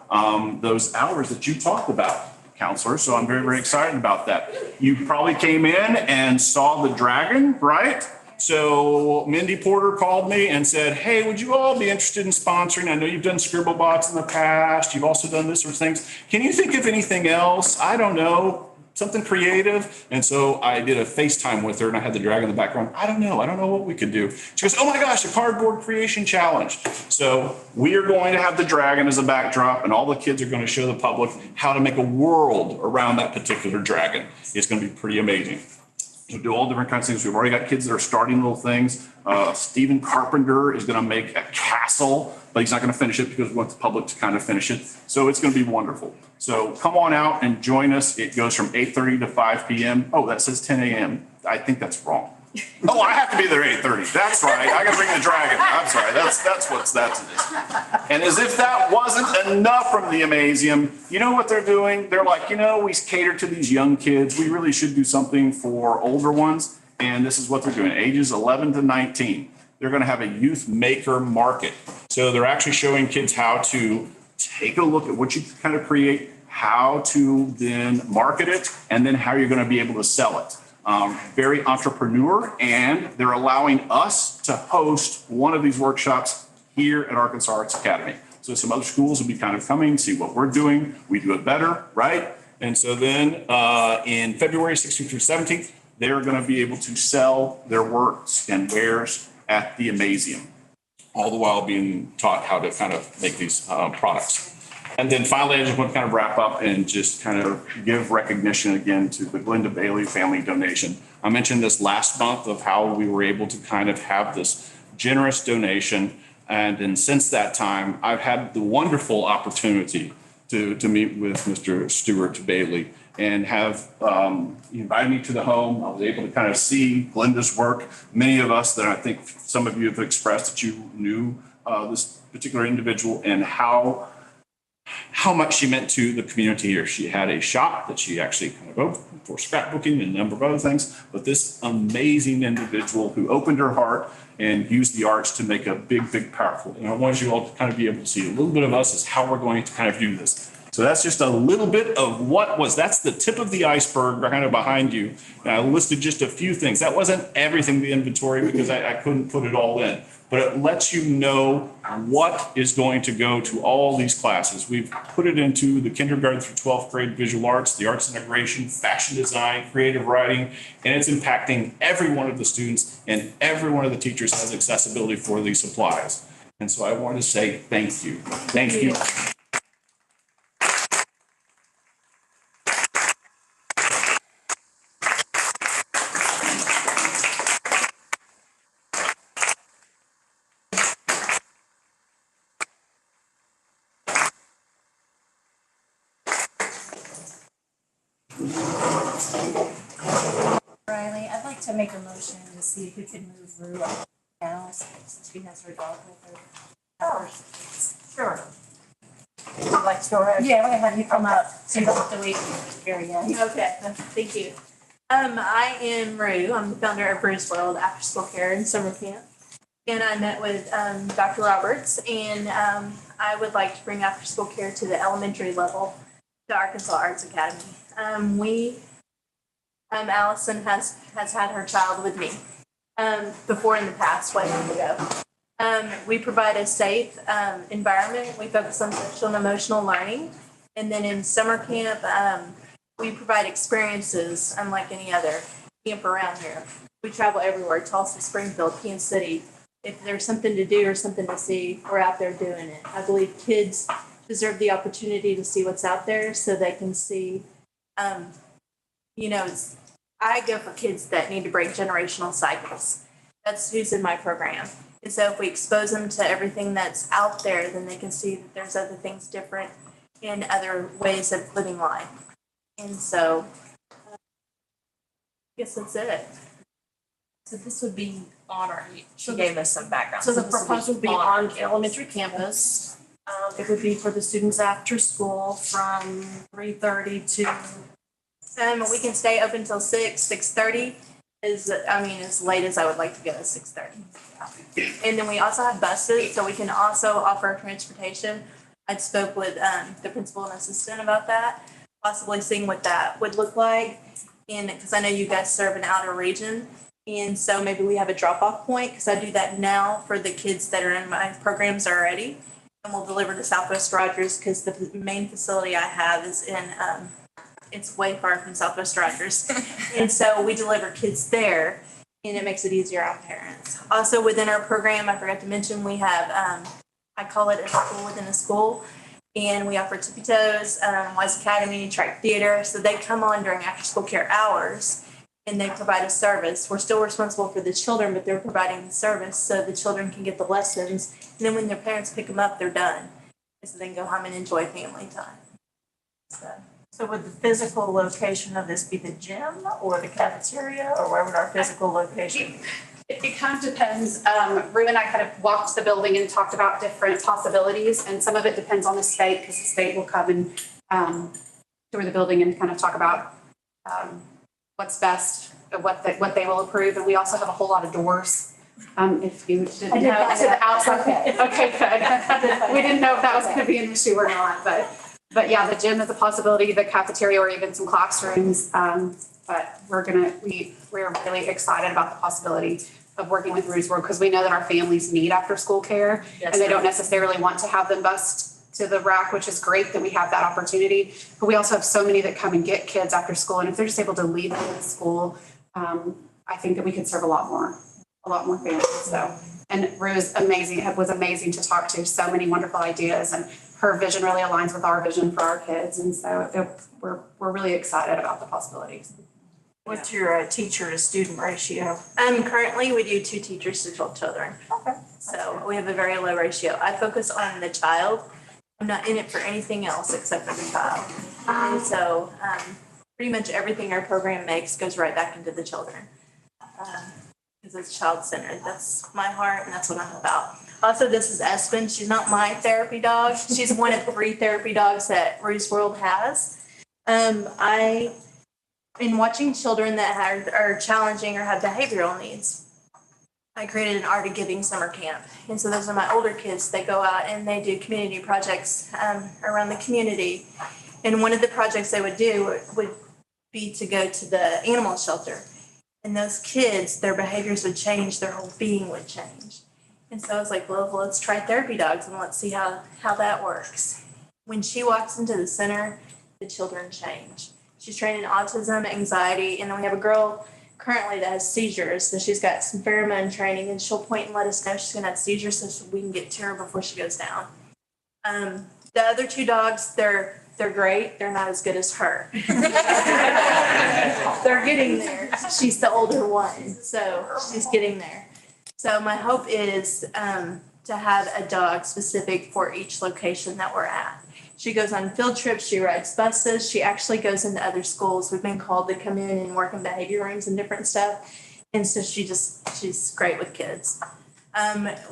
K: those hours that you talked about, counselor. So I'm very, very excited about that. You probably came in and saw the dragon, right? So Mindy Porter called me and said, hey, would you all be interested in sponsoring? I know you've done Scribblebots in the past. You've also done this sort of things. Can you think of anything else? I don't know. Something creative. And so I did a FaceTime with her and I had the dragon in the background. I don't know what we could do. She goes, oh my gosh, a cardboard creation challenge. So we are going to have the dragon as a backdrop and all the kids are going to show the public how to make a world around that particular dragon. It's going to be pretty amazing. We'll do all different kinds of things. We've already got kids that are starting little things. Stephen Carpenter is going to make a castle, but he's not going to finish it because we want the public to kind of finish it. So it's going to be wonderful. So come on out and join us. It goes from 8:30 to 5 p.m. Oh, that says 10 a.m. I think that's wrong. Oh, I have to be there at 8:30. That's right. I got to bring the dragon. I'm sorry. That's what that is. And as if that wasn't enough from the Amazium, you know what they're doing? They're like, we cater to these young kids. We really should do something for older ones. And this is what they're doing, ages 11 to 19. They're going to have a youth maker market. So they're actually showing kids how to take a look at what you kind of create, how to then market it, and then how you're going to be able to sell it. Very entrepreneur, and they're allowing us to host one of these workshops here at Arkansas Arts Academy. So some other schools will be kind of coming, see what we're doing. We do it better, right? And so then in February 16th through 17th, they're going to be able to sell their works and wares at the Amazium, all the while being taught how to kind of make these products. And then finally, I just want to kind of wrap up and just kind of give recognition again to the Glenda Bailey family donation. I mentioned this last month of how we were able to kind of have this generous donation. And then since that time, I've had the wonderful opportunity to meet with Mr. Stuart Bailey and have he invited me to the home. I was able to kind of see Glenda's work. Many of us that I think some of you have expressed that you knew this particular individual and how much she meant to the community here. She had a shop that she actually kind of opened for scrapbooking and a number of other things, but this amazing individual who opened her heart and used the arts to make a big, big, powerful. And I want you all to kind of be able to see a little bit of us as how we're going to kind of do this. So that's just a little bit of that's the tip of the iceberg kind of behind you. And I listed just a few things. That wasn't everything, the inventory, because I couldn't put it all in. But it lets you know what is going to go to all these classes. We've put it into the kindergarten through 12th grade visual arts, the arts integration, fashion design, creative writing, and it's impacting every one of the students, and every one of the teachers has accessibility for these supplies. And so I want to say thank you. Thank you.
L: Riley, I'd like to make a motion to see if we could move Rue up now since she has her dog with her.
C: Oh, sure. I'd like to go ahead.
L: Yeah, we're gonna have you come up, so you don't have to wait for the very end.
E: Okay, thank you. I am Rue. I'm the founder of Rue's World After School Care and Summer Camp. And I met with Dr. Roberts, and I would like to bring after school care to the elementary level to Arkansas Arts Academy. Allison has had her child with me before in the past, way long ago. We provide a safe environment. We focus on social and emotional learning. And then in summer camp, we provide experiences unlike any other camp around here. We travel everywhere, Tulsa, Springfield, Kansas City. If there's something to do or something to see, we're out there doing it. I believe kids deserve the opportunity to see what's out there so they can see, I go for kids that need to break generational cycles. That's who's in my program.
A: And so if we expose them to everything that's out there, then they can see that there's other things different in other ways of living life. And so I guess that's it.
B: So this would be on our, she gave us some background.
C: So the
B: this would
C: proposal would be on elementary campus. It would be for the students after school from 3:30 to,
A: We can stay open till 6:30 is, as late as I would like to go, 6:30. And then we also have buses, so we can also offer transportation. I spoke with the principal and assistant about that, possibly seeing what that would look like. And because I know you guys serve an outer region, and so maybe we have a drop-off point, because I do that now for the kids that are in my programs already. And we'll deliver to Southwest Rogers, because the main facility I have is in, it's way far from Southwest Rogers. And so we deliver kids there, and it makes it easier on parents. Also, within our program, I forgot to mention, we have, I call it a school within a school. And we offer Tippy Toes, Wise Academy, Track Theater. So they come on during after-school care hours, and they provide a service. We're still responsible for the children, but they're providing the service so the children can get the lessons. And then when their parents pick them up, they're done. So they can go home and enjoy family time.
D: So would the physical location of this be the gym or the cafeteria, or where would our physical location?
M: It kind of depends. Rue and I kind of walked the building and talked about different possibilities, and some of it depends on the state, because the state will come and tour the building and kind of talk about what's best, what they will approve. And we also have a whole lot of doors. If you didn't know, to the outside. Okay, good. We didn't know if that was going to be an issue or not, but yeah, the gym is a possibility, the cafeteria, or even some classrooms. But we're really excited about the possibility of working with Rue's World, because we know that our families need after-school care, and they don't necessarily want to have them bused to the rack, which is great that we have that opportunity. But we also have so many that come and get kids after school, and if they're just able to leave them in school, I think that we could serve a lot more families. So, and Rue is amazing. It was amazing to talk to. So many wonderful ideas, and her vision really aligns with our vision for our kids, and so we're really excited about the possibilities.
D: What's your teacher to student ratio?
A: Currently, we do 2 teachers to 12 children.
D: Okay.
A: So we have a very low ratio. I focus on the child. I'm not in it for anything else except for the child. And so pretty much everything our program makes goes right back into the children. Because it's child-centered. That's my heart, and that's what I'm about. Also, this is Espen. She's not my therapy dog. She's one of 3 therapy dogs that Rue's World has. In watching children that are challenging or have behavioral needs, I created an Art of Giving summer camp. And so those are my older kids. They go out and they do community projects around the community. And one of the projects they would do would be to go to the animal shelter. And those kids, their behaviors would change, their whole being would change. And so I was like, well, let's try therapy dogs and let's see how that works. When she walks into the center, the children change. She's trained in autism, anxiety, and then we have a girl currently that has seizures. So she's got some pheromone training, and she'll point and let us know she's going to have seizures so we can get to her before she goes down. The other 2 dogs, they're great. They're not as good as her. They're getting there. She's the older one, so she's getting there. So my hope is to have a dog specific for each location that we're at. She goes on field trips, she rides buses, she actually goes into other schools. We've been called to come in and work in behavior rooms and different stuff. And so she's great with kids.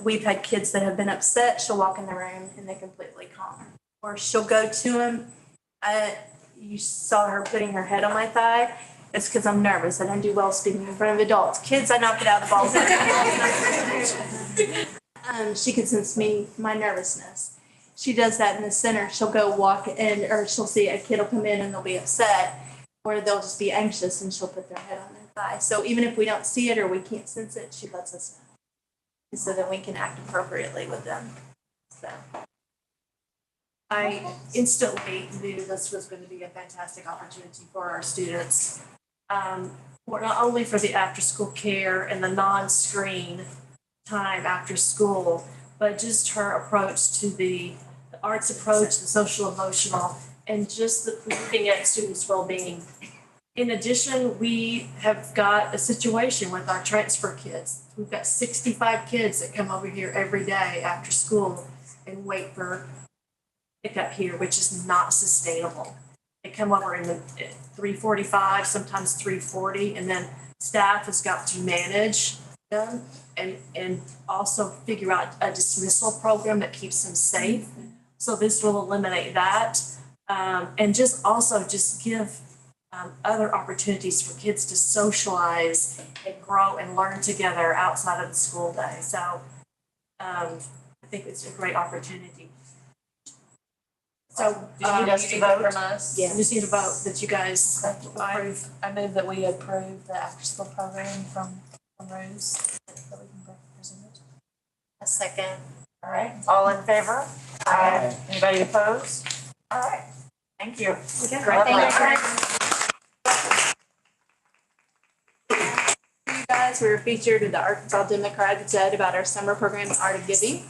A: We've had kids that have been upset, she'll walk in the room and they're completely calm. Or she'll go to them. You saw her putting her head on my thigh. It's because I'm nervous. I don't do well speaking in front of adults. Kids, I knock it out of the balls. She can sense my nervousness. She does that in the center. She'll go walk in, or she'll see a kid will come in and they'll be upset, or they'll just be anxious and she'll put their head on their thigh. So even if we don't see it or we can't sense it, she lets us know so that we can act appropriately with them. So
C: I instantly knew this was going to be a fantastic opportunity for our students. Well, not only for the after-school care and the non-screen time after school, but just her approach to the arts approach, the social emotional, and just looking at students' well-being. In addition, we have got a situation with our transfer kids. We've got 65 kids that come over here every day after school and wait for pickup here, which is not sustainable. They come over in the 3:45, sometimes 3:40, and then staff has got to manage them and also figure out a dismissal program that keeps them safe. So this will eliminate that. And just also just give other opportunities for kids to socialize and grow and learn together outside of the school day. So I think it's a great opportunity. So
D: Do you need us to vote?
B: From us?
C: I just need a vote that you guys approve.
B: I move that we approve the after school program from Rose that we can present.
H: A second.
D: All right, all in favor? Aye. Anybody opposed? All right, thank you.
M: You guys were featured in the Arkansas Democrat Gazette about our summer program, Art of Giving.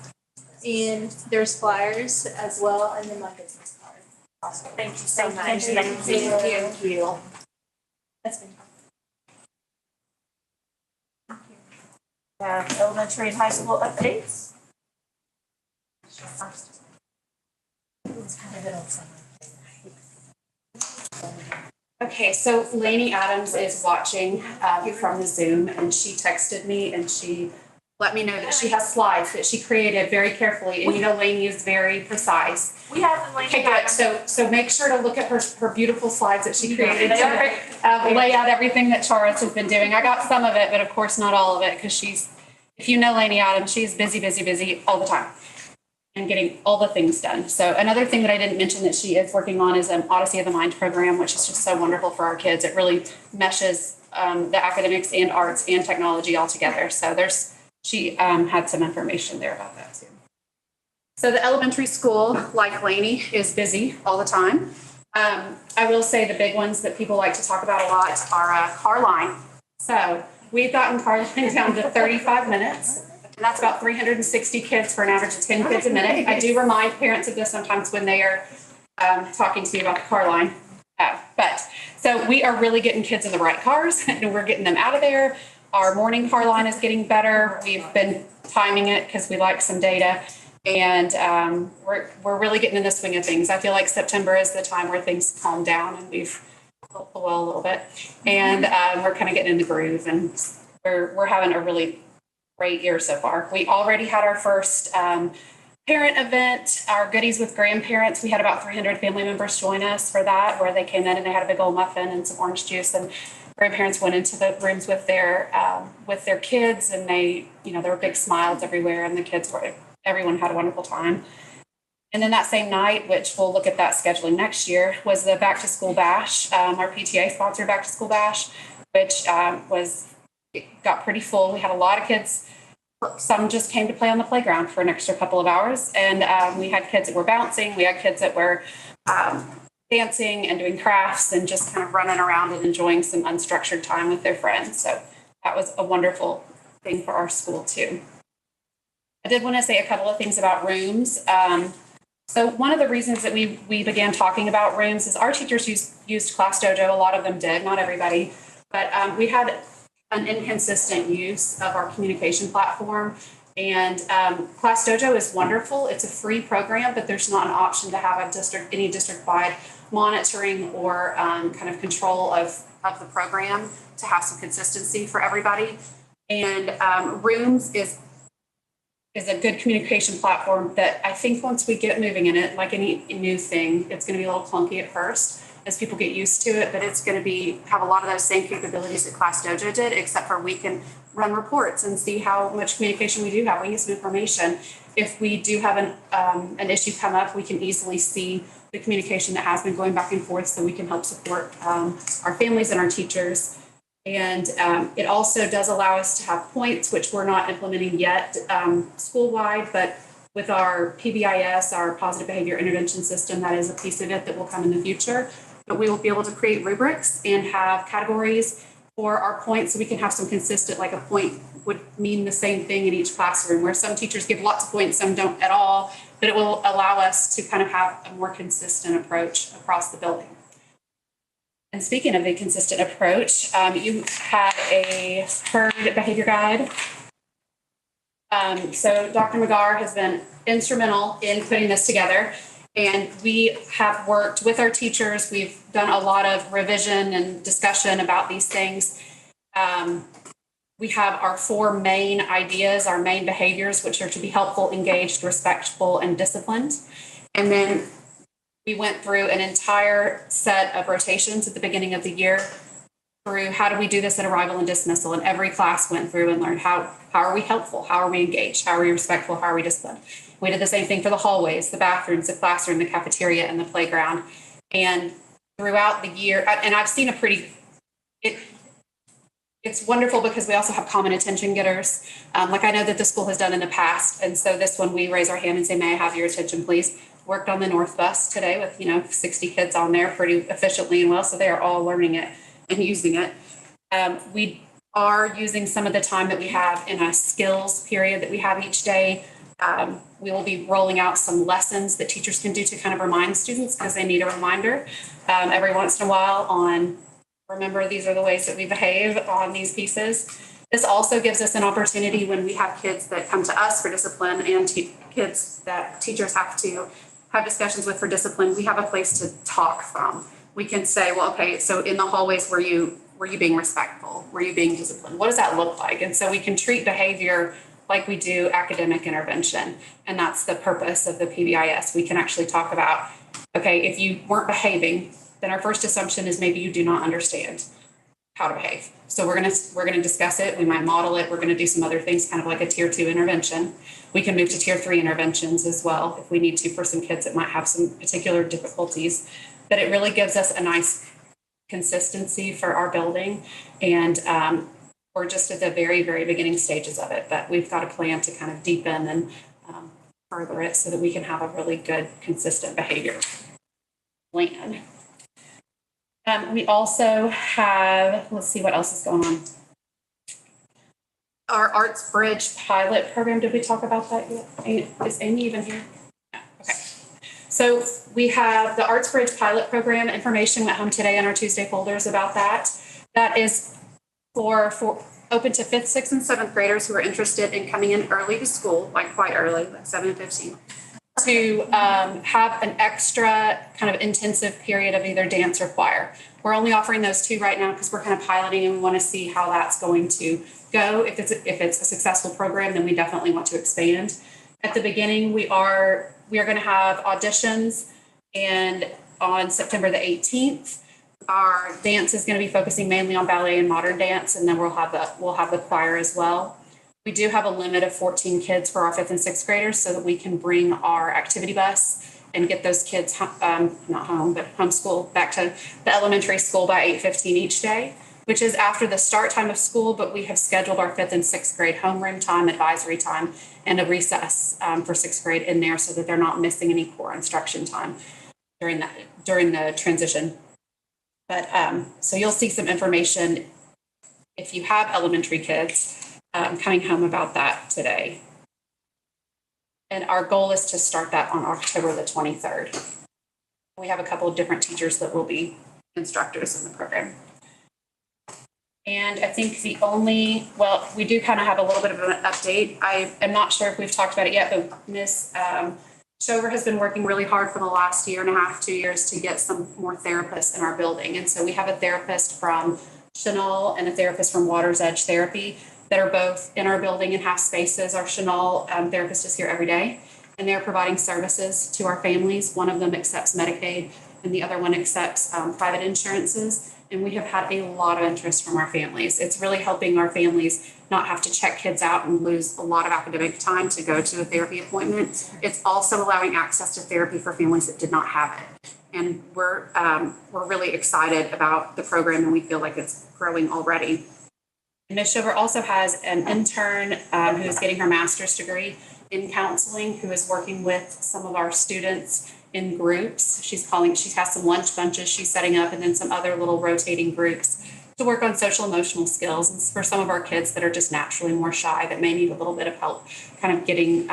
M: And there's flyers as well, and then my business card.
C: Awesome. Thank you so much.
M: Thank you.
C: That's been.
D: Elementary and high school updates?
M: Okay, so Lainey Adams is watching from the Zoom, and she texted me and she let me know that she has slides that she created very carefully, and you know Lainey is very precise.
C: We have them, Lainey.
M: Okay, good. So make sure to look at her beautiful slides that she created to lay out everything that Charis has been doing. I got some of it, but of course not all of it, because if you know Lainey Adams, she's busy all the time and getting all the things done. So another thing that I didn't mention that she is working on is an Odyssey of the Mind program, which is just so wonderful for our kids. It really meshes the academics and arts and technology all together. So she had some information there about that too. So the elementary school, like Lainey, is busy all the time. I will say the big ones that people like to talk about a lot are car line. So we've gotten car line down to 35 minutes. And that's about 360 kids for an average of 10 kids a minute. I do remind parents of this sometimes when they are talking to me about the car line. So we are really getting kids in the right cars and we're getting them out of there. Our morning car line is getting better. We've been timing it because we like some data. And we're really getting in the swing of things. I feel like September is the time where things calm down and we've pulled the well a little bit. And we're kind of getting in the groove, and we're having a really great year so far. We already had our first parent event, our Goodies with Grandparents. We had about 300 family members join us for that, where they came in and they had a big old muffin and some orange juice, and grandparents went into the rooms with their kids, and there were big smiles everywhere, and everyone had a wonderful time. And then that same night, which we'll look at that scheduling next year, was the Back to School Bash, our PTA sponsored Back to School Bash, which got pretty full. We had a lot of kids. Some just came to play on the playground for an extra couple of hours. And we had kids that were bouncing. We had kids that were dancing and doing crafts and just kind of running around and enjoying some unstructured time with their friends. So that was a wonderful thing for our school too. I did want to say a couple of things about rooms. So one of the reasons that we began talking about rooms is our teachers used Class Dojo. A lot of them did, not everybody. But we had an inconsistent use of our communication platform. And Class Dojo is wonderful. It's a free program, but there's not an option to have any district-wide monitoring or kind of control of the program to have some consistency for everybody. And Rooms is a good communication platform that I think once we get moving in it, like any new thing, it's going to be a little clunky at first as people get used to it, but it's going to have a lot of those same capabilities that Class Dojo did, except for we can run reports and see how much communication we do have. We get some information. If we do have an issue come up, we can easily see the communication that has been going back and forth, so we can help support our families and our teachers. And it also does allow us to have points, which we're not implementing yet school-wide, but with our PBIS, our positive behavior intervention system, that is a piece of it that will come in the future. But we will be able to create rubrics and have categories for our points, so we can have some consistent, like a point would mean the same thing in each classroom, where some teachers give lots of points, some don't at all, but it will allow us to kind of have a more consistent approach across the building. And speaking of the consistent approach, you had a herd behavior guide. So Dr. McGar has been instrumental in putting this together. And we have worked with our teachers. We've done a lot of revision and discussion about these things. We have our 4 main ideas, our main behaviors, which are to be helpful, engaged, respectful, and disciplined. And then we went through an entire set of rotations at the beginning of the year through how do we do this at arrival and dismissal. And every class went through and learned how are we helpful? How are we engaged? How are we respectful? How are we disciplined? We did the same thing for the hallways, the bathrooms, the classroom, the cafeteria, and the playground. And throughout the year, and I've seen it's wonderful because we also have common attention getters. Like I know that the school has done in the past. And so this one, we raise our hand and say, may I have your attention, please? Worked on the North Bus today with, 60 kids on there pretty efficiently and well. So they are all learning it and using it. We are using some of the time that we have in a skills period that we have each day. We will be rolling out some lessons that teachers can do to kind of remind students because they need a reminder every once in a while on, remember, these are the ways that we behave on these pieces. This also gives us an opportunity when we have kids that come to us for discipline and kids that teachers have to have discussions with for discipline. We have a place to talk from. We can say, well, okay, so in the hallways, were you being respectful? Were you being disciplined? What does that look like? And so we can treat behavior like we do academic intervention. And that's the purpose of the PBIS. We can actually talk about, okay, if you weren't behaving, then our first assumption is maybe you do not understand how to behave. So we're gonna discuss it. We might model it. We're gonna do some other things, kind of like a tier 2 intervention. We can move to tier 3 interventions as well if we need to for some kids that might have some particular difficulties. But it really gives us a nice consistency for our building. And we're just at the very, very beginning stages of it. But we've got a plan to kind of deepen and further it so that we can have a really good, consistent behavior plan. We also have, let's see what else is going on. Our Arts Bridge pilot program, did we talk about that yet? Is Amy even here? No. Okay. So we have the Arts Bridge pilot program. Information went home today on our Tuesday folders about that. That is for open to 5th, 6th, and 7th graders who are interested in coming in early to school, like quite early, like 7 and 15. To have an extra kind of intensive period of either dance or choir. We're only offering those 2 right now because we're kind of piloting and we want to see how that's going to go. If it's a successful program, then we definitely want to expand. At the beginning, we are going to have auditions, and on September the 18th, our dance is going to be focusing mainly on ballet and modern dance, and then we'll have the choir as well. We do have a limit of 14 kids for our 5th and 6th graders so that we can bring our activity bus and get those kids, not home, but homeschool back to the elementary school by 8:15 each day, which is after the start time of school, but we have scheduled our 5th and 6th grade homeroom time, advisory time, and a recess for 6th grade in there so that they're not missing any core instruction time during the transition. But so you'll see some information if you have elementary kids coming home about that today. And our goal is to start that on October the 23rd. We have a couple of different teachers that will be instructors in the program. And I think we do kind of have a little bit of an update. I am not sure if we've talked about it yet, but Ms. Shover has been working really hard for the last 1.5 years, 2 years to get some more therapists in our building. And so we have a therapist from Chenal and a therapist from Water's Edge Therapy that are both in our building and have spaces. Our Chenal therapist is here every day, and they're providing services to our families. One of them accepts Medicaid, and the other one accepts private insurances. And we have had a lot of interest from our families. It's really helping our families not have to check kids out and lose a lot of academic time to go to a therapy appointment. It's also allowing access to therapy for families that did not have it. And we're really excited about the program, and we feel like it's growing already. Ms. Shover also has an intern who is getting her master's degree in counseling, who is working with some of our students in groups. She has some lunch bunches she's setting up, and then some other little rotating groups to work on social emotional skills. And for some of our kids that are just naturally more shy, that may need a little bit of help kind of getting,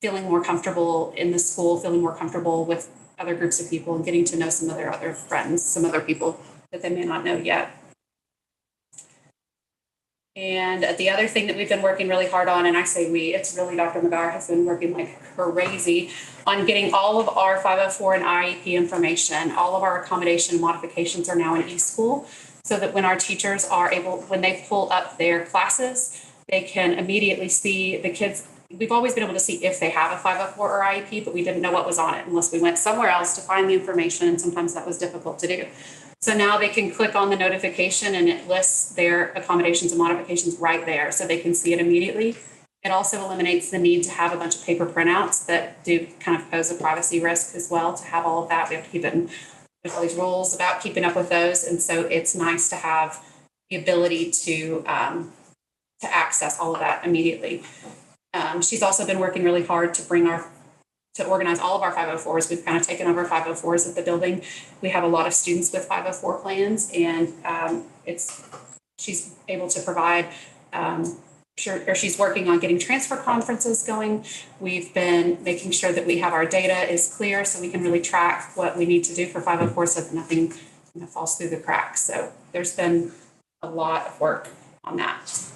M: feeling more comfortable in the school, feeling more comfortable with other groups of people and getting to know some of their other friends, some other people that they may not know yet. And the other thing that we've been working really hard on, and I say we, it's really Dr. McGuire has been working like crazy on getting all of our 504 and IEP information. All of our accommodation modifications are now in eSchool, so that when our teachers are able, when they pull up their classes, they can immediately see the kids. We've always been able to see if they have a 504 or IEP, but we didn't know what was on it unless we went somewhere else to find the information, and sometimes that was difficult to do. So now they can click on the notification and it lists their accommodations and modifications right there, so they can see it immediately. It also eliminates the need to have a bunch of paper printouts that do kind of pose a privacy risk as well. To have all of that, we have to keep it in, there's all these rules about keeping up with those. And so it's nice to have the ability to access all of that immediately. She's also been working really hard to organize all of our 504s. We've kind of taken over 504s at the building. We have a lot of students with 504 plans, and she's able to provide, she's working on getting transfer conferences going. We've been making sure that we have our data is clear so we can really track what we need to do for 504 so that nothing falls through the cracks. So there's been a lot of work on that.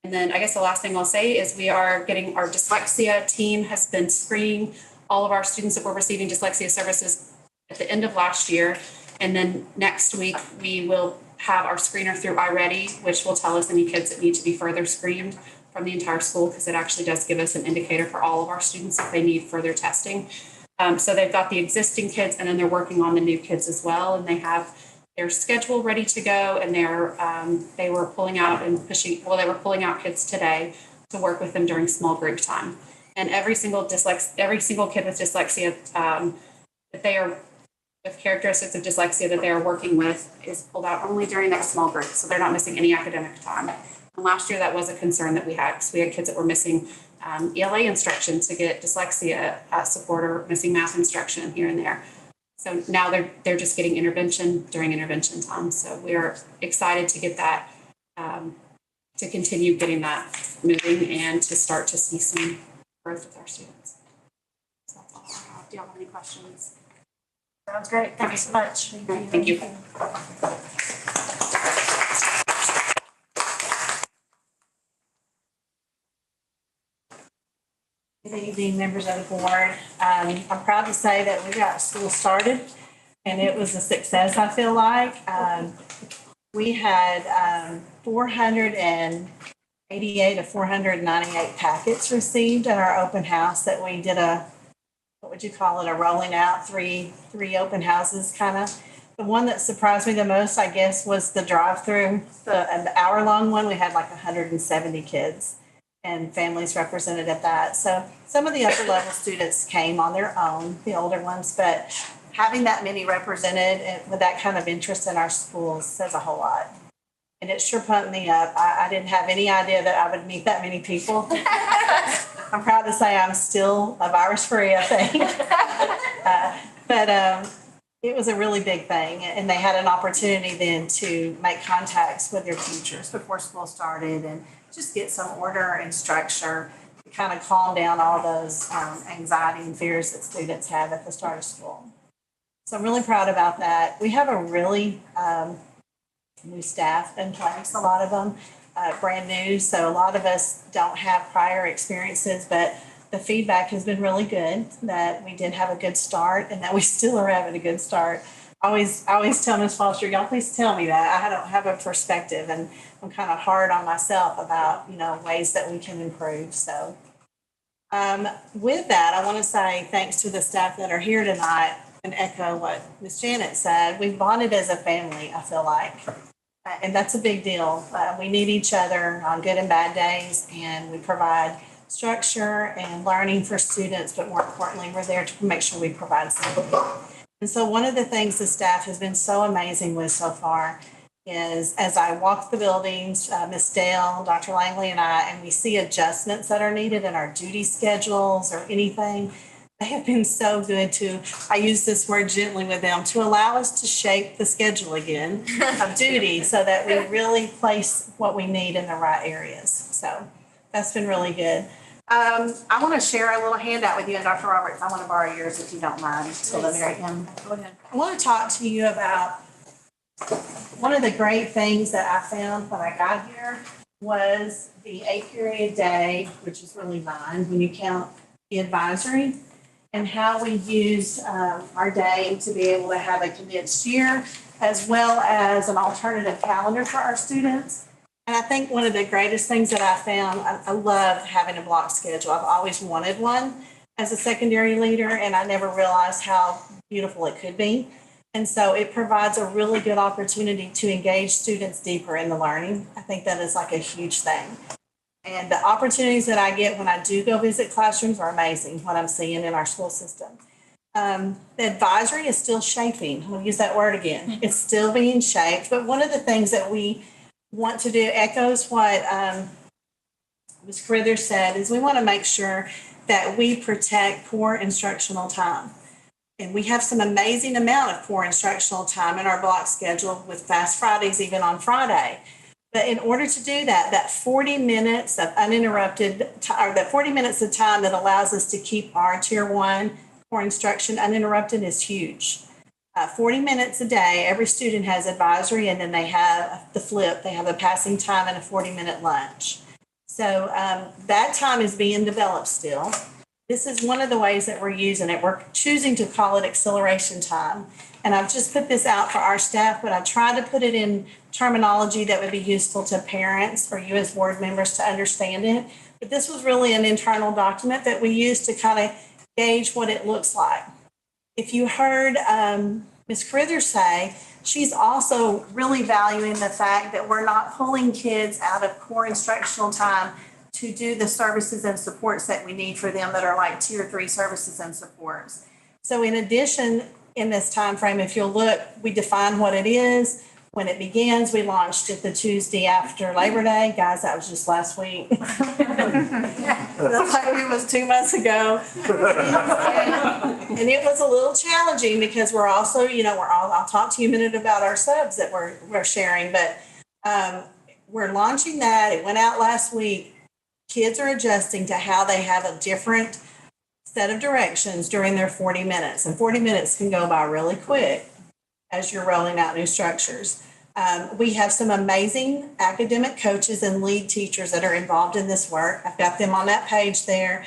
M: And then I guess the last thing I'll say is we are getting our dyslexia team has been screening all of our students that were receiving dyslexia services at the end of last year. And then next week, we will have our screener through iReady, which will tell us any kids that need to be further screened from the entire school, because it actually does give us an indicator for all of our students if they need further testing. So they've got the existing kids, and then they're working on the new kids as well. And they have their schedule ready to go, and they were pulling out kids today to work with them during small group time. And every single kid with dyslexia that they are with characteristics of dyslexia that they are working with is pulled out only during that small group, so they're not missing any academic time. And last year that was a concern that we had, because we had kids that were missing ELA instruction to get dyslexia support, or missing math instruction here and there. So now they're just getting intervention during intervention time. So we are excited to get that, to continue getting that moving and to start to see some growth with our students. So that's all I have. Do y'all have any questions?
C: Sounds great. Thanks so much.
M: Thank you.
N: Good evening, members of the board. I'm proud to say that we got school started, and it was a success, I feel like. We had 488 of 498 packets received at our open house that we did what would you call it, a rolling out, three open houses kind of. The one that surprised me the most, I guess, was the drive-through, the hour-long one. We had like 170 kids and families represented at that. So some of the upper level students came on their own, the older ones, but having that many represented with that kind of interest in our schools says a whole lot. And it sure pumped me up. I didn't have any idea that I would meet that many people. I'm proud to say I'm still a virus-free, I think. But it was a really big thing. And they had an opportunity then to make contacts with their teachers before school started and just get some order and structure to kind of calm down all those anxiety and fears that students have at the start of school. So I'm really proud about that. We have a really new staff in place, a lot of them brand new. So a lot of us don't have prior experiences, but the feedback has been really good that we did have a good start and that we still are having a good start. I always tell Ms. Foster, y'all please tell me that. I don't have a perspective, and I'm kind of hard on myself about, ways that we can improve. So with that, I want to say thanks to the staff that are here tonight and echo what Ms. Janet said. We've bonded as a family, I feel like, and that's a big deal. We need each other on good and bad days, and we provide structure and learning for students, but more importantly, we're there to make sure we provide safety. And so one of the things the staff has been so amazing with so far is, as I walk the buildings, Ms. Dale, Dr. Langley, and I, and we see adjustments that are needed in our duty schedules or anything, they have been so good to, I use this word gently with them, to allow us to shape the schedule again of duty so that we really place what we need in the right areas. So that's been really good. I want to share a little handout with you, and Dr. Roberts, I want to borrow yours if you don't mind, till the very end.
F: Go ahead.
N: I want to talk to you about one of the great things that I found when I got here was the 8-period day, which is really 9 when you count the advisory, and how we used our day to be able to have a condensed year as well as an alternative calendar for our students. And I think one of the greatest things that I found, I love having a block schedule. I've always wanted one as a secondary leader, and I never realized how beautiful it could be. And so it provides a really good opportunity to engage students deeper in the learning. I think that is like a huge thing. And the opportunities that I get when I do go visit classrooms are amazing, what I'm seeing in our school system. The advisory is still shaping. I'm going to use that word again. It's still being shaped. But one of the things that we want to do echoes what Ms. Carruthers said, is we want to make sure that we protect core instructional time. And we have some amazing amount of core instructional time in our block schedule with Fast Fridays, even on Friday. But in order to do that, that 40 minutes of uninterrupted, or that 40 minutes of time that allows us to keep our Tier 1 core instruction uninterrupted is huge. 40 minutes a day, every student has advisory, and then they have the flip. They have a passing time and a 40-minute lunch. So that time is being developed still. This is one of the ways that we're using it. We're choosing to call it acceleration time. And I've just put this out for our staff, but I tried to put it in terminology that would be useful to parents or you as board members to understand it. But this was really an internal document that we used to kind of gauge what it looks like. If you heard Ms. Carruthers say, she's also really valuing the fact that we're not pulling kids out of core instructional time to do the services and supports that we need for them that are like Tier 3 services and supports. So in addition, in this time frame, if you'll look, we define what it is. When it begins, we launched it the Tuesday after Labor Day. Guys, that was just last week. It was 2 months ago. And it was a little challenging because we're also, I'll talk to you a minute about our subs that we're sharing, but we're launching that. It went out last week. Kids are adjusting to how they have a different set of directions during their 40 minutes. And 40 minutes can go by really quick as you're rolling out new structures. We have some amazing academic coaches and lead teachers that are involved in this work. I've got them on that page there,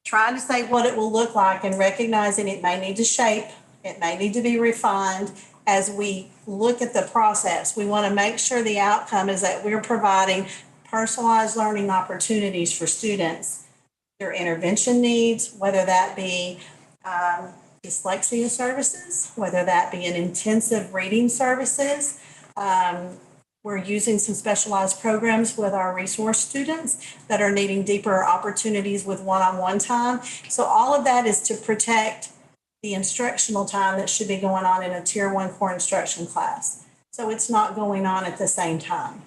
N: trying to say what it will look like and recognizing it may need to shape, it may need to be refined as we look at the process. We want to make sure the outcome is that we're providing personalized learning opportunities for students, their intervention needs, whether that be dyslexia services, whether that be an intensive reading services. We're using some specialized programs with our resource students that are needing deeper opportunities with one-on-one time. So all of that is to protect the instructional time that should be going on in a Tier 1 core instruction class. So it's not going on at the same time.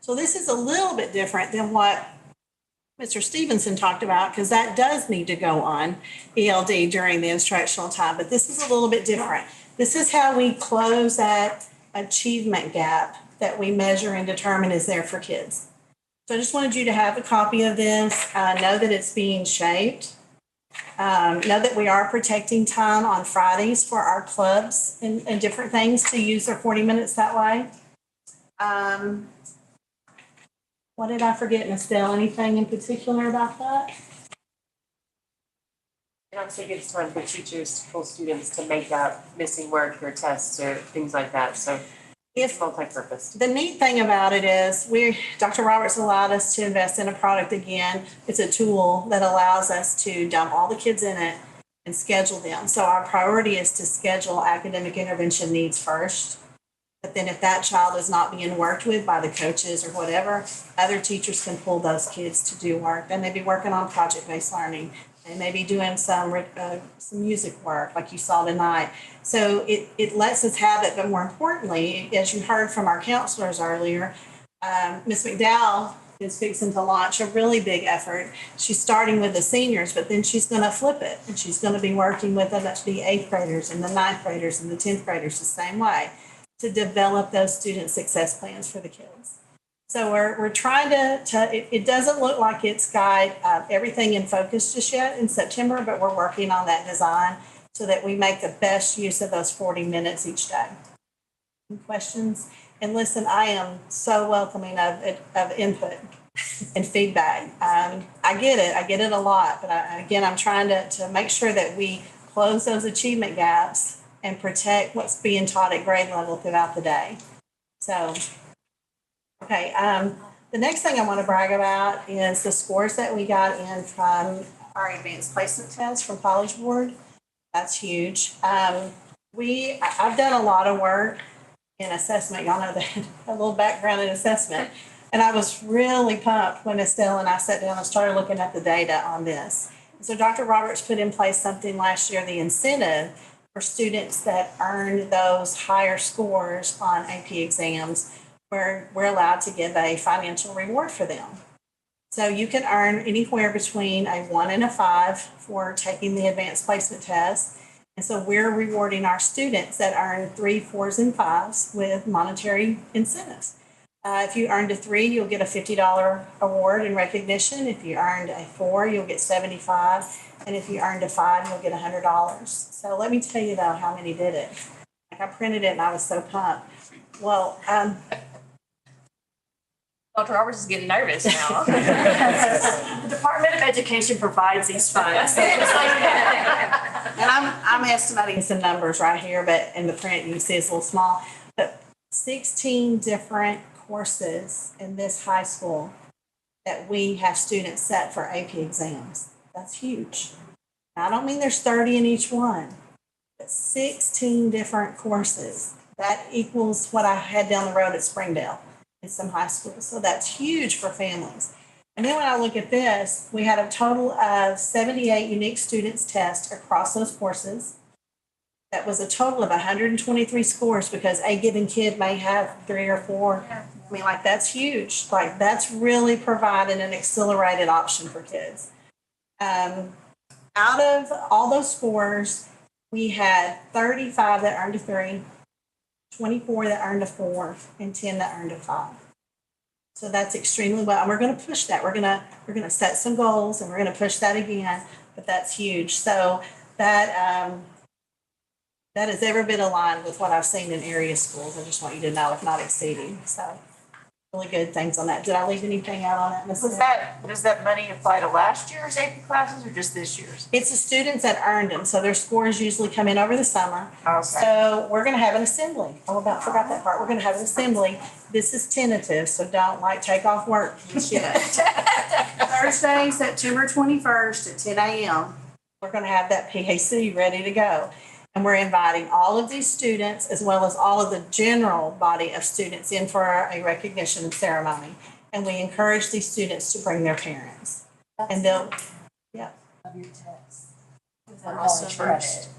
N: So this is a little bit different than what Mr. Stevenson talked about, because that does need to go on ELD during the instructional time, but this is a little bit different. This is how we close that achievement gap that we measure and determine is there for kids. So I just wanted you to have a copy of this, know that it's being shaped, know that we are protecting time on Fridays for our clubs and different things to use their 40 minutes that way. What did I forget, Ms. Dell? Anything in particular about that?
A: It also gives time for teachers to pull students to make up missing work or tests or things like that. So it's multi-purpose.
N: The neat thing about it is Dr. Roberts allowed us to invest in a product again. It's a tool that allows us to dump all the kids in it and schedule them. So our priority is to schedule academic intervention needs first. But then if that child is not being worked with by the coaches or whatever, other teachers can pull those kids to do work. They may be working on project-based learning. They may be doing some music work like you saw tonight. So it lets us have it, but more importantly, as you heard from our counselors earlier, Ms. McDowell is fixing to launch a really big effort. She's starting with the seniors, but then she's going to flip it, and she's going to be working with the 8th graders and the 9th graders and the 10th graders the same way to develop those student success plans for the kids. So we're trying it doesn't look like it's got everything in focus just yet in September, but we're working on that design so that we make the best use of those 40 minutes each day. Any questions? And listen, I am so welcoming of input and feedback. I get it a lot, but again, I'm trying to make sure that we close those achievement gaps and protect what's being taught at grade level throughout the day. So, okay, the next thing I want to brag about is the scores that we got in from our advanced placement test from College Board. That's huge. I've done a lot of work in assessment. Y'all know that, a little background in assessment. And I was really pumped when Estelle and I sat down and started looking at the data on this. So Dr. Roberts put in place something last year, the incentive for students that earned those higher scores on AP exams, where we're allowed to give a financial reward for them. So you can earn anywhere between a 1 and a 5 for taking the advanced placement test. And so we're rewarding our students that earn 3, 4s, and 5s with monetary incentives. If you earned a 3, you'll get a $50 award in recognition. If you earned a 4, you'll get $75. And if you earned a 5, you'll get $100. So let me tell you though how many did it. Like I printed it and I was so pumped. Well,
B: Dr. Roberts is getting nervous now.
C: The Department of Education provides these funds.
N: and I'm estimating some numbers right here, but in the print you can see it's a little small. But 16 different courses in this high school that we have students set for AP exams. That's huge. Now, I don't mean there's 30 in each one, but 16 different courses. That equals what I had down the road at Springdale in some high schools. So that's huge for families. And then when I look at this, we had a total of 78 unique students test across those courses. That was a total of 123 scores because a given kid may have 3 or 4. I mean, like, that's huge. Like, that's really providing an accelerated option for kids. Out of all those scores, we had 35 that earned a 3, 24 that earned a 4, and 10 that earned a 5. So that's extremely well. And we're going to push that. We're going to set some goals and we're going to push that again, but that's huge. So that has every bit aligned with what I've seen in area schools. I just want you to know, if not exceeding. So really good things on that. Did I leave anything out on that, Ms.
D: Does that money apply to last year's AP classes or just this year's?
N: It's the students that earned them. So their scores usually come in over the summer.
D: Okay.
N: So we're going to have an assembly. Forgot that part. We're going to have an assembly. This is tentative, so don't take off work just yet. Thursday, September 21st at 10 a.m. We're going to have that PAC ready to go. And we're inviting all of these students as well as all of the general body of students in for a recognition ceremony. And we encourage these students to bring their parents. And they'll, yeah.
B: Of your test. College credit.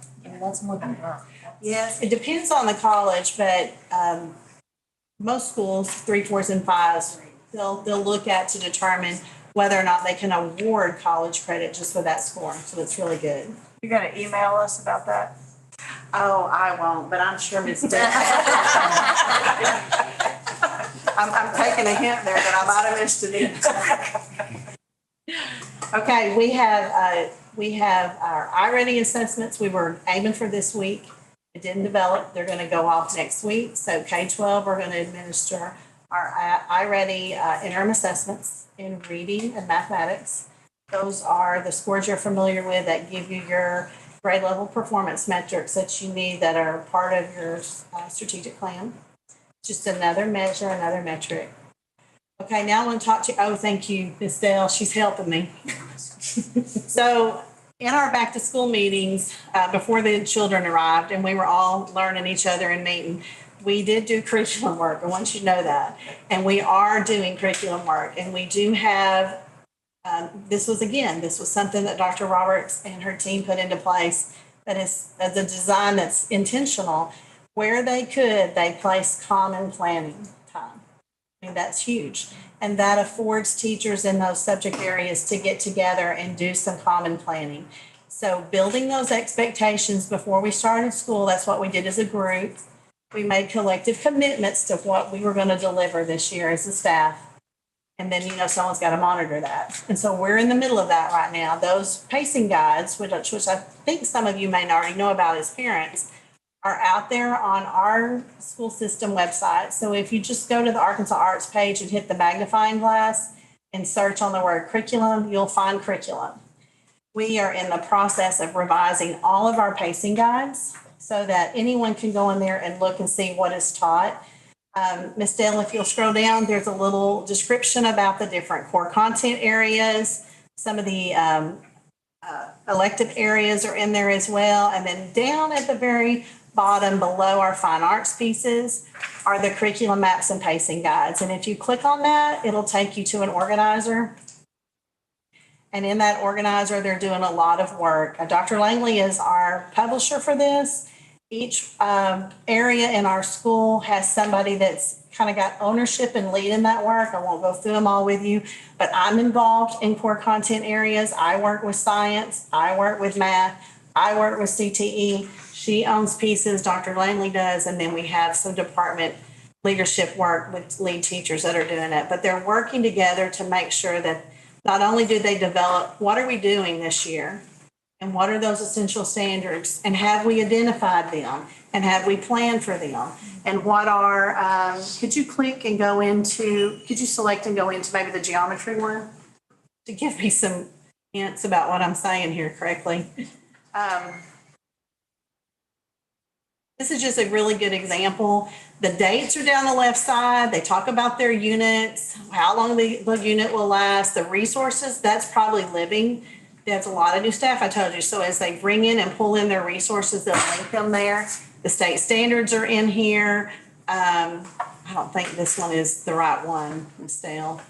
B: That's more than enough.
N: Yes, it depends on the college, but most schools, 3, 4s, and 5s, they'll look at to determine whether or not they can award college credit just for that score. So it's really good.
D: You're going to email us about that?
N: Oh, I won't, but I'm sure Ms. Dixon. I'm taking a hint there that I might have missed it. Okay, we have our iReady assessments. We were aiming for this week. It didn't develop. They're going to go off next week. So K-12, we're going to administer our iReady interim assessments in reading and mathematics. Those are the scores you're familiar with that give you your grade level performance metrics that you need that are part of your strategic plan. Just another measure, another metric. Okay, now I want to talk to you. Oh, thank you, Ms. Dale. She's helping me. So in our back to school meetings, before the children arrived and we were all learning each other and meeting, we did do curriculum work. I want you to know that. And we are doing curriculum work. And we do have this was something that Dr. Roberts and her team put into place that is the design that's intentional. Where they could, they place common planning time. I mean, that's huge. And that affords teachers in those subject areas to get together and do some common planning. So building those expectations before we started school, that's what we did as a group. We made collective commitments to what we were going to deliver this year as a staff. And then, someone's got to monitor that. And so we're in the middle of that right now. Those pacing guides, which I think some of you may already know about as parents, are out there on our school system website. So if you just go to the Arkansas Arts page and hit the magnifying glass and search on the word curriculum, you'll find curriculum. We are in the process of revising all of our pacing guides so that anyone can go in there and look and see what is taught. Ms. Dale, if you'll scroll down, there's a little description about the different core content areas. Some of the elective areas are in there as well. And then down at the very bottom below our fine arts pieces are the curriculum maps and pacing guides. And if you click on that, it'll take you to an organizer. And in that organizer, they're doing a lot of work. Dr. Langley is our publisher for this. Each area in our school has somebody that's kind of got ownership and lead in that work. I won't go through them all with you, but I'm involved in core content areas. I work with science. I work with math. I work with CTE. She owns pieces, Dr. Langley does, and then we have some department leadership work with lead teachers that are doing it. But they're working together to make sure that not only do they develop, what are we doing this year? And what are those essential standards? And have we identified them? And have we planned for them? And what are, could you select and go into maybe the geometry one? To give me some hints about what I'm saying here correctly. This is just a really good example. The dates are down the left side. They talk about their units, how long the unit will last, the resources, that's probably living. There's a lot of new staff, I told you. So as they bring in and pull in their resources, they'll link them there. The state standards are in here. I don't think this one is the right one, Ms. Dale.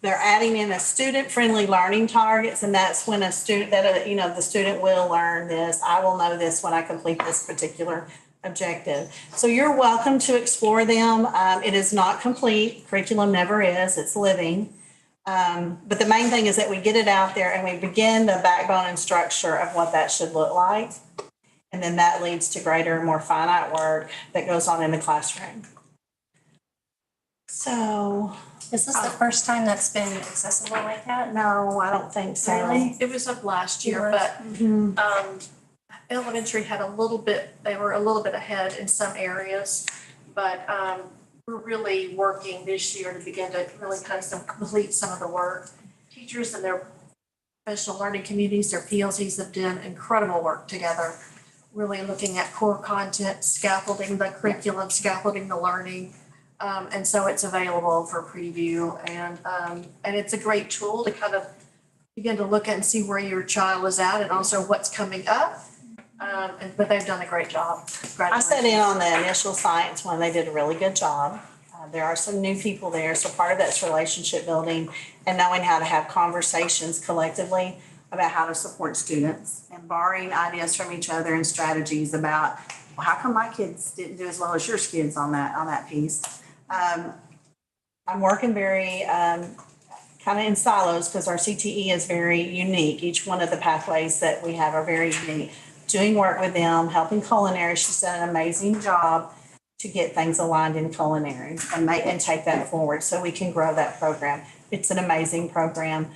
N: They're adding in a student-friendly learning targets, and that's when a student, the student will learn this. I will know this when I complete this particular objective. So you're welcome to explore them. It is not complete. Curriculum never is. It's living. But the main thing is that we get it out there and we begin the backbone and structure of what that should look like. And then that leads to greater, more finite work that goes on in the classroom. So.
C: Is this the first time that's been accessible like that?
N: No, I don't think so.
C: Really?
A: It was up last year, but elementary had they were a little bit ahead in some areas. But we're really working this year to begin to really complete some of the work. Teachers and their professional learning communities, their PLCs have done incredible work together, really looking at core content, scaffolding the curriculum, scaffolding the learning. And so it's available for preview, and it's a great tool to kind of begin to look at and see where your child is at and also what's coming up. But they've done a great job.
N: I sat in on the initial science one. They did a really good job. There are some new people there, so part of that's relationship building and knowing how to have conversations collectively about how to support students and borrowing ideas from each other and strategies about, well, how come my kids didn't do as well as your kids on that piece? I'm working very kind of in silos because our CTE is very unique. Each one of the pathways that we have are very unique. Doing work with them, helping culinary. She's done an amazing job to get things aligned in culinary and take that forward so we can grow that program. It's an amazing program.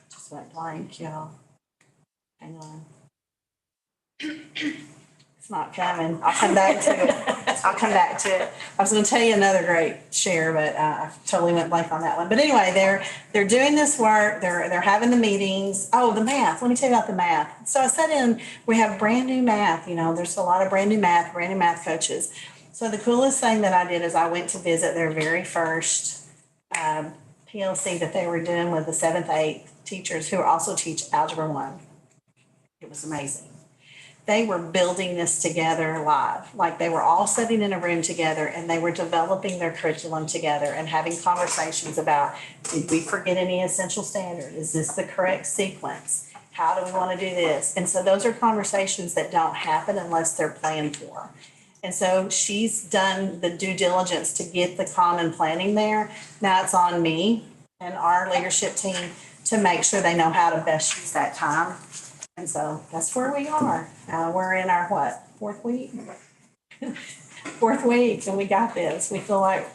N: Just went blank, y'all. Hang on. It's not coming. I'll come back to it. I was going to tell you another great share, but I totally went blank on that one. But anyway, they're doing this work. They're having the meetings. Oh, the math. Let me tell you about the math. So I sat in. We have brand new math. There's a lot of brand new math coaches. So the coolest thing that I did is I went to visit their very first PLC that they were doing with the 7th, 8th teachers who also teach Algebra 1. It was amazing. They were building this together live, like they were all sitting in a room together and they were developing their curriculum together and having conversations about, did we forget any essential standard? Is this the correct sequence? How do we want to do this? And so those are conversations that don't happen unless they're planned for. And so she's done the due diligence to get the common planning there. Now it's on me and our leadership team to make sure they know how to best use that time. And so that's where we are. We're in our, 4th week? fourth week and we got this. We feel like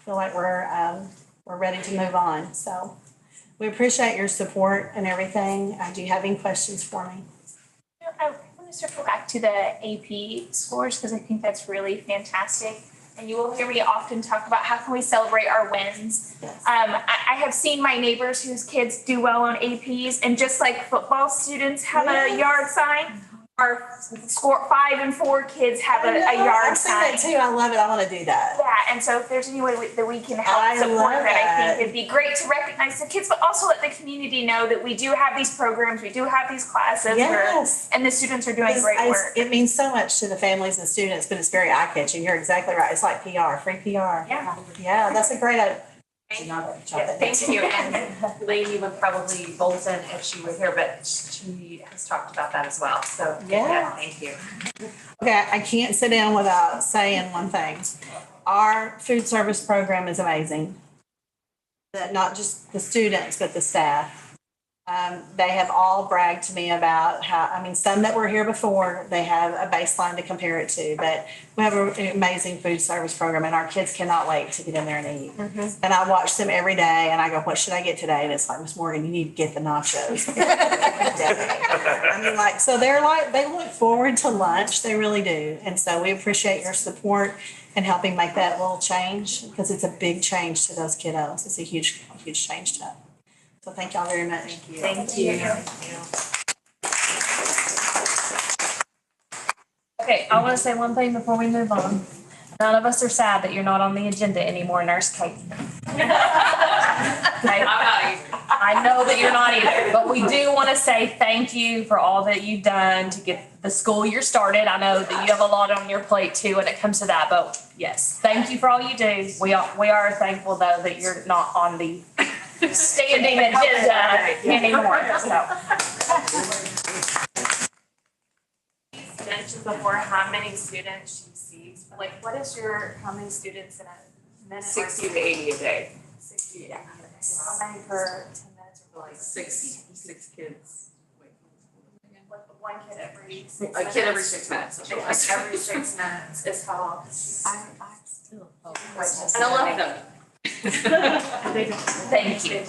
N: we're ready to move on. So we appreciate your support and everything. Do you have any questions for me?
I: I want to circle back to the AP scores because I think that's really fantastic. And you will hear me often talk about how can we celebrate our wins.
N: Yes.
I: I have seen my neighbors whose kids do well on APs, and just like football students have a yard sign, our 5 and 4 kids have a yard
N: I've seen
I: sign.
N: that too. I love it. I want to do that.
I: Yeah, and so if there's any way that we can help
N: I
I: support
N: love
I: that, I
N: that.
I: think it'd be great to recognize the kids, but also let the community know that we do have these programs, we do have these classes,
N: Yes.
I: and the students are doing great work.
N: It means so much to the families and students, but it's very eye-catching. You're exactly right. It's like PR, free PR.
I: Yeah.
N: Yeah, that's a great idea.
E: Yeah, thank you. And Lainey would probably bolt in if she were here, but she has talked about that as well. So,
N: Yeah.
E: thank you.
N: Okay, I can't sit down without saying one thing. Our food service program is amazing. That not just the students, but the staff. They have all bragged to me about some that were here before, they have a baseline to compare it to, but we have an amazing food service program and our kids cannot wait to get in there and eat.
I: Mm-hmm.
N: And I watch them every day and I go, what should I get today? And it's like, Miss Morgan, you need to get the nachos. So they look forward to lunch. They really do. And so we appreciate your support and helping make that little change because it's a big change to those kiddos. It's a huge, huge change to them. So thank y'all very much.
I: Thank you. Okay, I want to say one thing before we move on. None of us are sad that you're not on the agenda anymore, Nurse Kate. Okay? I know that you're not either, but we do want to say thank you for all that you've done to get the school year started. I know that you have a lot on your plate too when it comes to that, but yes, thank you for all you do. We are thankful though that you're not on the standing agenda anymore, so. Mentioned before how many students she sees, like what is how many students in a minute?
F: 60 to 80 a day.
I: 60, yeah. How many per 10 minutes or
F: Like six kids.
I: like one kid every 6
F: A
I: minutes?
F: kid every 6 minutes. That's what it was.
I: Every 6 minutes is how. I still.
F: And I love them.
I: Thank you.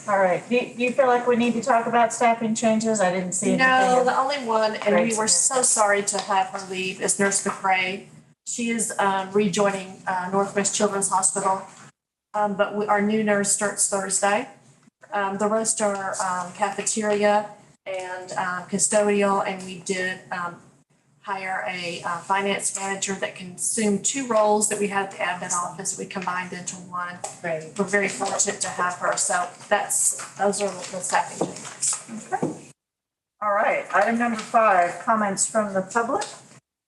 D: All right, do you feel like we need to talk about staffing changes? I didn't see anything.
C: No, the only one, and we
D: Great.
C: were so sorry to have her leave, is Nurse McRae. She is rejoining Northwest Children's Hospital. But our new nurse starts Thursday. The rest are cafeteria and custodial, and we did hire a finance manager that can assume 2 roles that we had at the admin office. We combined into one.
D: Great.
C: We're very fortunate to have her, so those are the staffing changes.
D: All right, item number 5, comments from the public.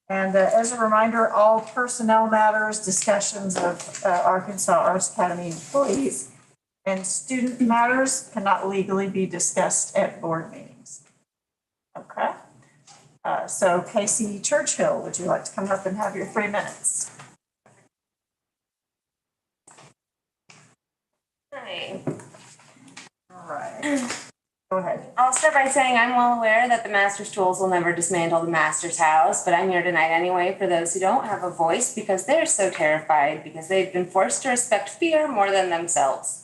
D: And as a reminder, all personnel matters, discussions of Arkansas Arts Academy employees, and student matters cannot legally be discussed at board meetings. Okay? So Casey Churchill, would you like to come up and have your 3 minutes?
A: Hi.
D: All right. Go ahead.
A: I'll start by saying I'm well aware that the master's tools will never dismantle the master's house, but I'm here tonight anyway for those who don't have a voice because they're so terrified because they've been forced to respect fear more than themselves.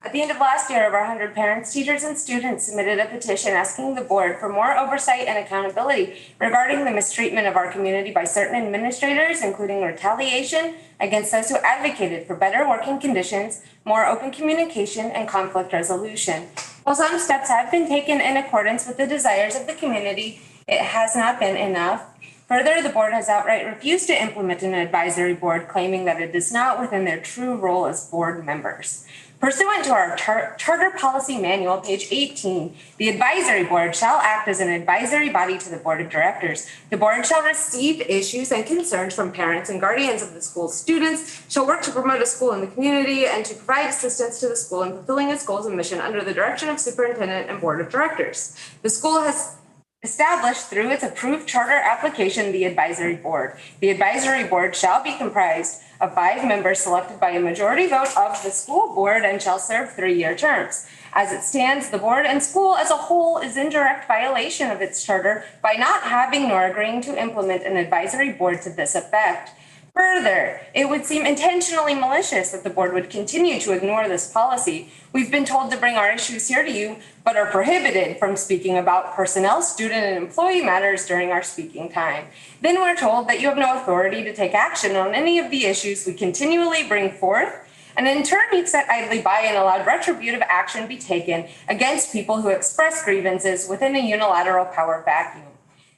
A: At the end of last year, over 100 parents, teachers, and students submitted a petition asking the board for more oversight and accountability regarding the mistreatment of our community by certain administrators, including retaliation against those who advocated for better working conditions, more open communication, and conflict resolution. While some steps have been taken in accordance with the desires of the community, it has not been enough. Further, the board has outright refused to implement an advisory board, claiming that it is not within their true role as board members. Pursuant to our charter policy manual, page 18, the advisory board shall act as an advisory body to the board of directors. The board shall receive issues and concerns from parents and guardians of the school's students, shall work to promote a school in the community, and to provide assistance to the school in fulfilling its goals and mission under the direction of superintendent and board of directors. The school has established through its approved charter application the advisory board. The advisory board shall be comprised of 5 members selected by a majority vote of the school board and shall serve 3-year terms.
O: As it stands, the board and school as a whole is in direct violation of its charter by not having nor agreeing to implement an advisory board to this effect. Further, it would seem intentionally malicious that the board would continue to ignore this policy. We've been told to bring our issues here to you, but are prohibited from speaking about personnel, student, and employee matters during our speaking time. Then we're told that you have no authority to take action on any of the issues we continually bring forth. And in turn, you've sat idly by and allowed retributive action be taken against people who express grievances within a unilateral power vacuum.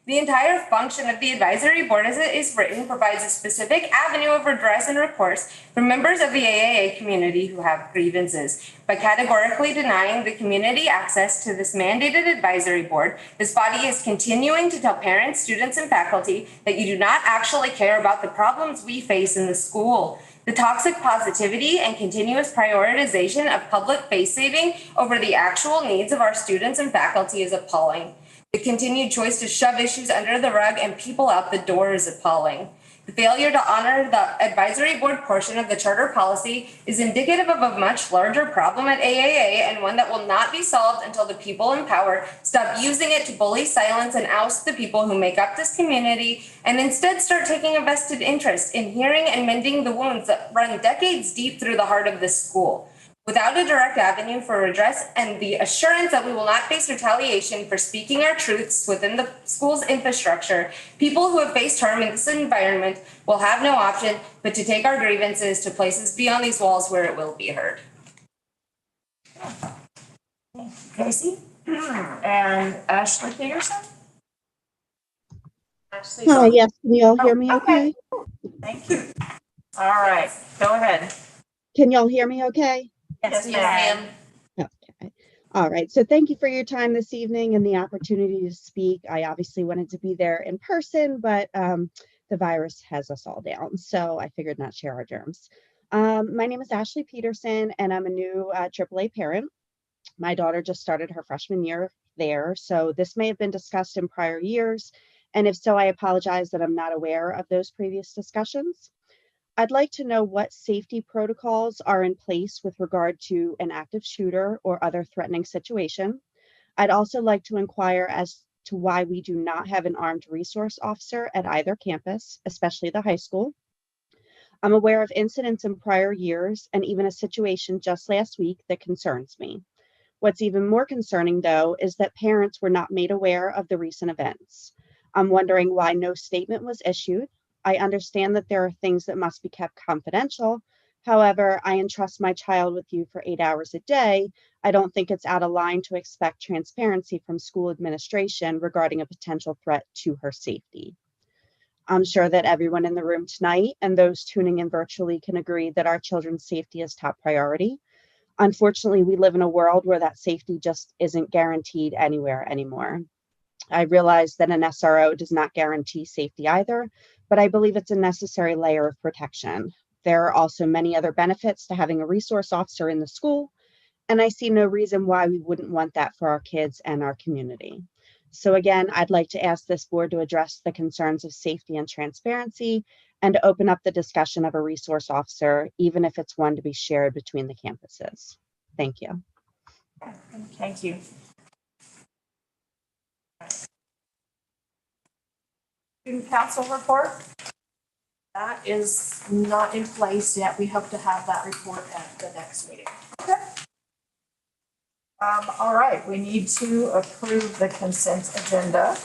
O: The entire function of the advisory board as it is written provides a specific avenue of redress and recourse for members of the AAA community who have grievances. By categorically denying the community access to this mandated advisory board, this body is continuing to tell parents, students, and faculty that you do not actually care about the problems we face in the school. The toxic positivity and continuous prioritization of public face saving over the actual needs of our students and faculty is appalling. The continued choice to shove issues under the rug and people out the door is appalling. The failure to honor the advisory board portion of the charter policy is indicative of a much larger problem at AAA and one that will not be solved until the people in power stop using it to bully, silence, and oust the people who make up this community and instead start taking a vested interest in healing and mending the wounds that run decades deep through the heart of this school. Without a direct avenue for redress and the assurance that we will not face retaliation for speaking our truths within the school's infrastructure, people who have faced harm in this environment will have no option but to take our grievances to places beyond these walls where it will be heard.
D: Casey? And Ashley Peterson? Ashley's
P: Hi,
D: on.
P: yes, can you all hear me okay?
D: Thank you. All right, go ahead.
P: Can y'all hear me okay?
D: Yes, ma'am.
P: Okay. All right. So thank you for your time this evening and the opportunity to speak. I obviously wanted to be there in person, but the virus has us all down. So I figured not share our germs. My name is Ashley Peterson, and I'm a new AAA parent. My daughter just started her freshman year there. So this may have been discussed in prior years. And if so, I apologize that I'm not aware of those previous discussions. I'd like to know what safety protocols are in place with regard to an active shooter or other threatening situation. I'd also like to inquire as to why we do not have an armed resource officer at either campus, especially the high school. I'm aware of incidents in prior years and even a situation just last week that concerns me. What's even more concerning, though, is that parents were not made aware of the recent events. I'm wondering why no statement was issued. I understand that there are things that must be kept confidential. However, I entrust my child with you for 8 hours a day. I don't think it's out of line to expect transparency from school administration regarding a potential threat to her safety. I'm sure that everyone in the room tonight and those tuning in virtually can agree that our children's safety is top priority. Unfortunately, we live in a world where that safety just isn't guaranteed anywhere anymore. I realize that an SRO does not guarantee safety either, but I believe it's a necessary layer of protection. There are also many other benefits to having a resource officer in the school, and I see no reason why we wouldn't want that for our kids and our community. So again, I'd like to ask this board to address the concerns of safety and transparency and to open up the discussion of a resource officer, even if it's one to be shared between the campuses. Thank you.
D: Thank you. Student council report?
C: That is not in place yet. We hope to have that report at the next meeting.
D: Okay. All right, we need to approve the consent agenda.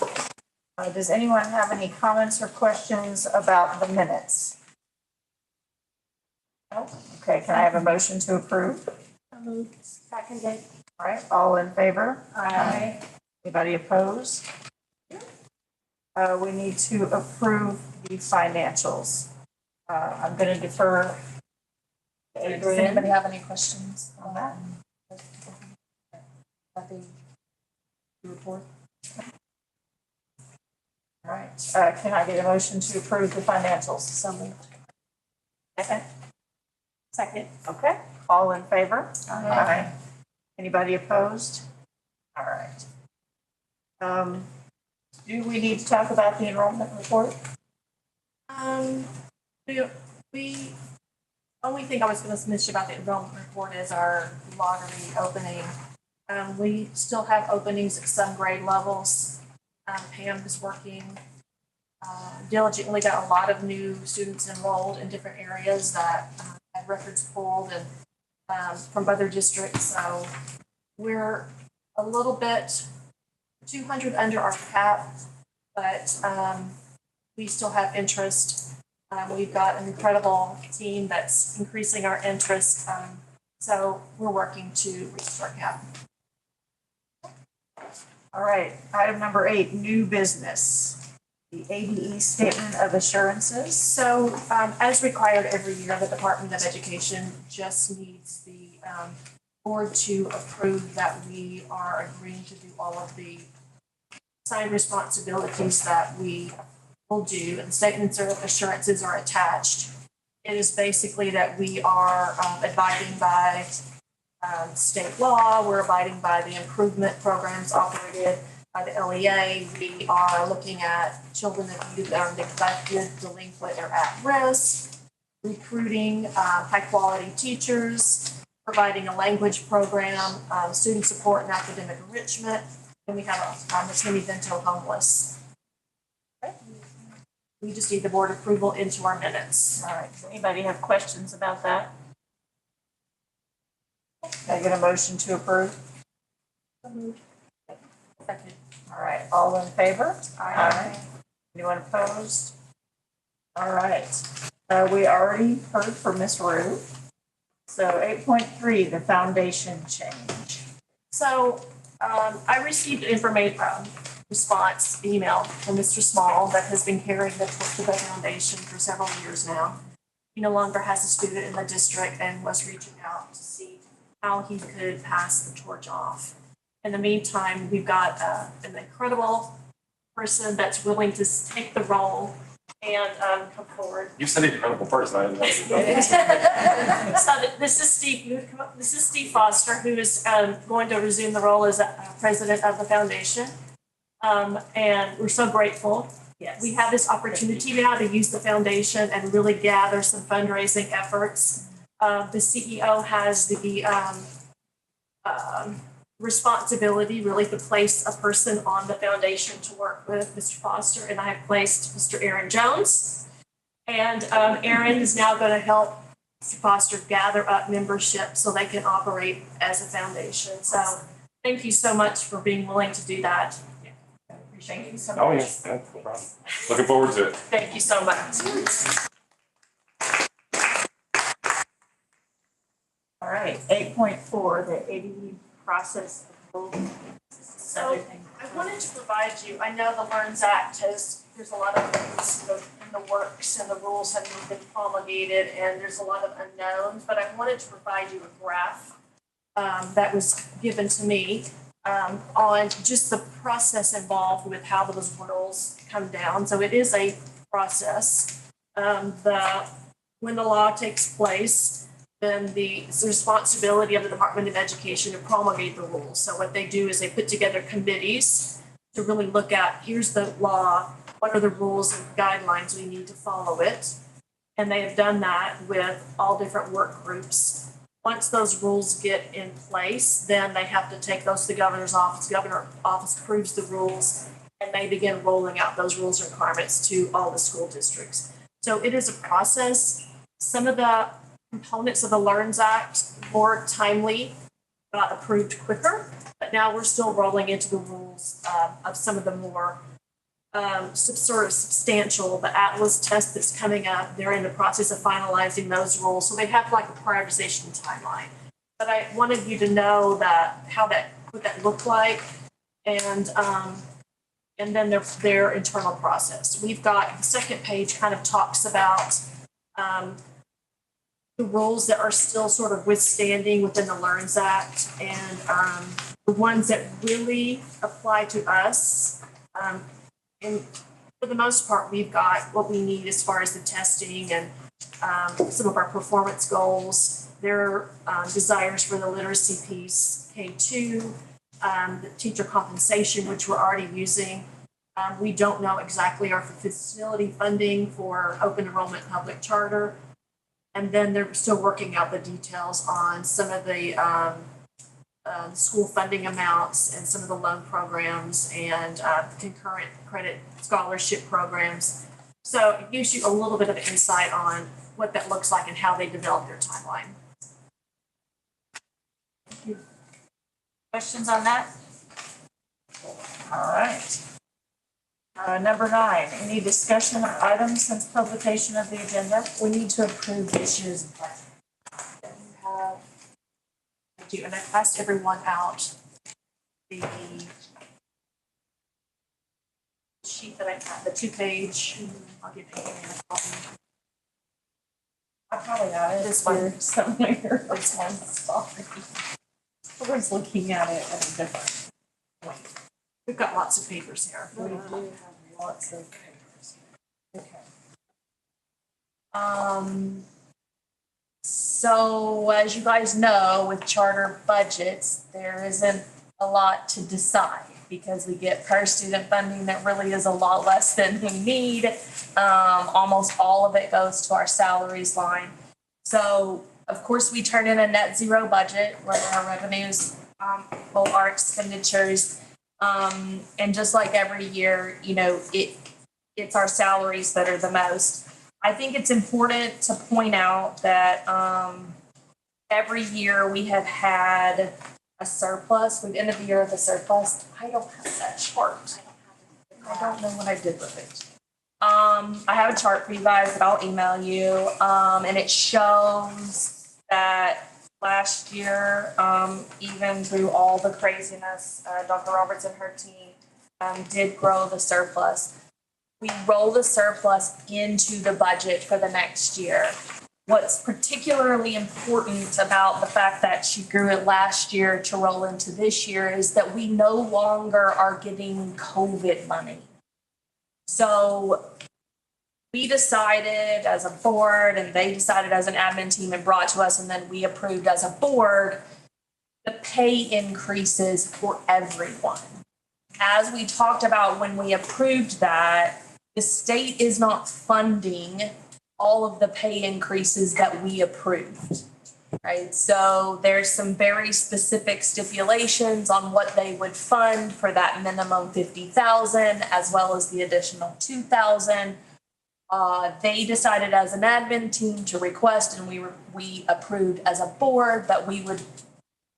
D: Does anyone have any comments or questions about the minutes? No? Okay, can I have a motion to approve?
C: Seconded.
D: All right, all in favor?
C: Aye.
D: Anybody opposed? We need to approve the financials. I'm going to defer.
B: Does anybody have any questions on that? The report?
D: All right, can I get a motion to approve the financials?
C: So moved.
D: Okay.
C: Second.
D: Okay, all in favor? Aye. Anybody opposed? All right. Do we need to talk about the enrollment report?
C: We only thing I was going to mention about the enrollment report is our lottery opening We still have openings at some grade levels. Pam is working diligently, got a lot of new students enrolled in different areas that had records pulled and from other districts. So we're a little bit 200 under our cap, but we still have interest. We've got an incredible team that's increasing our interest. So we're working to reach our cap.
D: All right, item number 8, new business. The ABE Statement of Assurances.
C: So as required every year, the Department of Education just needs the board to approve that we are agreeing to do all of the assigned responsibilities that we will do, and statements of assurances are attached. It is basically that we are abiding by state law, we're abiding by the improvement programs operated by the LEA. We are looking at children and youth that are neglected, delinquent, or at risk, recruiting high-quality teachers, providing a language program, student support and academic enrichment, and we have a McKinney-Vento homeless. Okay. We just need the board approval into our minutes.
D: All right, does anybody have questions about that? Can I get a motion to approve?
C: Second.
D: All right, all in favor? Aye. Anyone opposed? All right, we already heard from Ms. Rue. So 8.3, the foundation change.
C: So I received an response email from Mr. Small that has been carrying the torch of the foundation for several years now. He no longer has a student in the district and was reaching out to see how he could pass the torch off. In the meantime, we've got an incredible person that's willing to take the role and come forward.
Q: You said incredible person. I didn't know.
C: So this is Steve Foster, who is going to resume the role as president of the foundation. And we're so grateful.
D: Yes.
C: We have this opportunity now to use the foundation and really gather some fundraising efforts. The CEO has the responsibility really to place a person on the foundation to work with Mr. Foster, and I have placed Mr. Aaron Jones. And Aaron is now going to help Mr. Foster gather up membership so they can operate as a foundation. So thank you so much for being willing to do that.
D: Thank you so much.
Q: Oh, yes, no problem. Looking forward to it.
C: Thank you so much.
D: All right, 8.4, the ABE process.
C: So I wanted to provide you, I know the LEARNS Act there's a lot of things in the works and the rules haven't been promulgated and there's a lot of unknowns, but I wanted to provide you a graph that was given to me on just the process involved with how those rules come down. So it is a process. When the law takes place, then it's the responsibility of the Department of Education to promulgate the rules. So what they do is they put together committees to really look at, here's the law, what are the rules and guidelines we need to follow it. And they have done that with all different work groups. Once those rules get in place, then they have to take those to the governor's office. The governor's office approves the rules, and they begin rolling out those rules and requirements to all the school districts. So it is a process. Some of the components of the LEARNS Act more timely, got approved quicker, but now we're still rolling into the rules of some of the more sort of substantial, the Atlas test that's coming up. They're in the process of finalizing those rules, so they have like a prioritization timeline. But I wanted you to know that what that looked like, and then their internal process. We've got the second page kind of talks about the rules that are still sort of withstanding within the LEARNS Act, and the ones that really apply to us. And for the most part, we've got what we need as far as the testing and some of our performance goals, their desires for the literacy piece, K2, the teacher compensation, which we're already using. We don't know exactly our facility funding for open enrollment public charter. And then they're still working out the details on some of the school funding amounts and some of the loan programs and concurrent credit scholarship programs. So it gives you a little bit of insight on what that looks like and how they develop their timeline.
D: Questions on that? All right. Number 9, any discussion of items since publication of the agenda?
C: We need to approve this year's budget. I do, and I passed everyone out the sheet that I had, the 2-page. I'll give you a copy.
D: I probably got it.
C: This one somewhere.
D: This one.
C: Sorry. I was looking at it at a different point. We've got lots of papers here.
D: We do have lots of papers. Okay.
C: So as you guys know, with charter budgets, there isn't a lot to decide because we get per student funding that really is a lot less than we need. Almost all of it goes to our salaries line. So of course, we turn in a net zero budget where our revenues equal our expenditures. And just like every year, you know, it's our salaries that are the most. I think it's important to point out that every year we have had a surplus. We've ended the year with a surplus. I don't have that chart. I don't know what I did with it. I have a chart for you guys that I'll email you, and it shows that last year, even through all the craziness, Dr. Roberts and her team did grow the surplus. We roll the surplus into the budget for the next year. What's particularly important about the fact that she grew it last year to roll into this year is that we no longer are getting COVID money. So we decided as a board, and they decided as an admin team and brought to us, and then we approved as a board, the pay increases for everyone. As we talked about when we approved that, the state is not funding all of the pay increases that we approved, right? So there's some very specific stipulations on what they would fund for that minimum 50,000 as well as the additional 2,000. They decided as an admin team to request, and we approved as a board that we would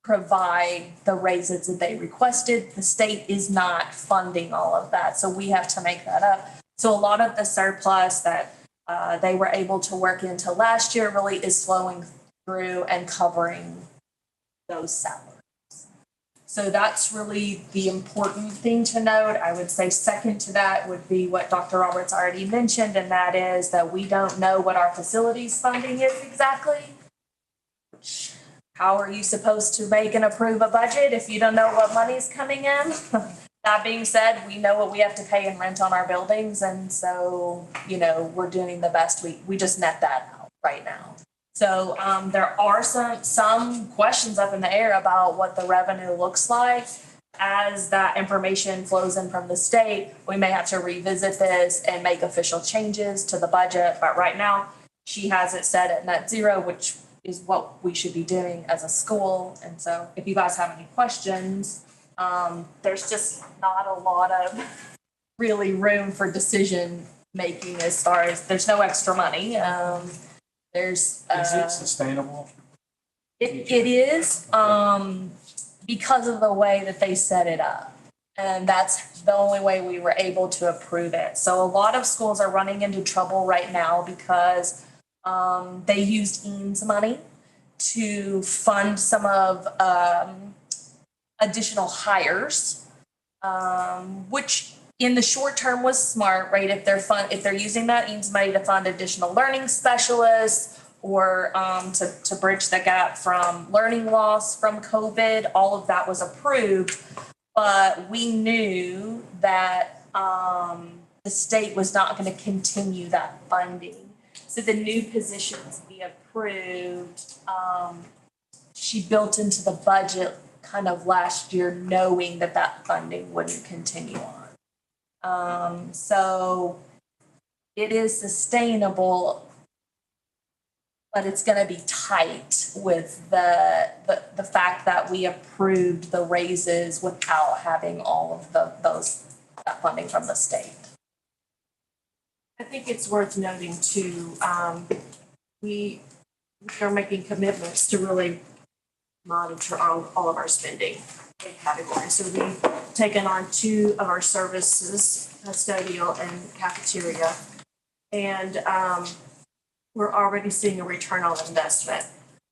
C: provide the raises that they requested. The state is not funding all of that, so we have to make that up. So a lot of the surplus that they were able to work into last year really is flowing through and covering those salaries. So that's really the important thing to note. I would say second to that would be what Dr. Roberts already mentioned, and that is that we don't know what our facilities funding is exactly. How are you supposed to make and approve a budget if you don't know what money's coming in? That being said, we know what we have to pay in rent on our buildings, and so, you know, we're doing the best we just net that out right now. So there are some questions up in the air about what the revenue looks like. As that information flows in from the state, we may have to revisit this and make official changes to the budget, but right now she has it set at net zero, which is what we should be doing as a school. And so if you guys have any questions, there's just not a lot of really room for decision making as far as there's no extra money. Is
Q: it sustainable?
C: It is, because of the way that they set it up. And that's the only way we were able to approve it. So a lot of schools are running into trouble right now because they used EANS money to fund some of additional hires, which in the short term was smart, right? If they're using that EANS money to fund additional learning specialists or to bridge the gap from learning loss from COVID, all of that was approved. But we knew that the state was not going to continue that funding. So the new positions we approved, she built into the budget kind of last year, knowing that that funding wouldn't continue on. So it is sustainable
I: but it's gonna be tight with the fact that we approved the raises without having all of that funding from the state.
C: I think it's worth noting too, we are making commitments to really monitor all of our spending in categories. So we've taken on 2 of our services, custodial and cafeteria. And we're already seeing a return on investment.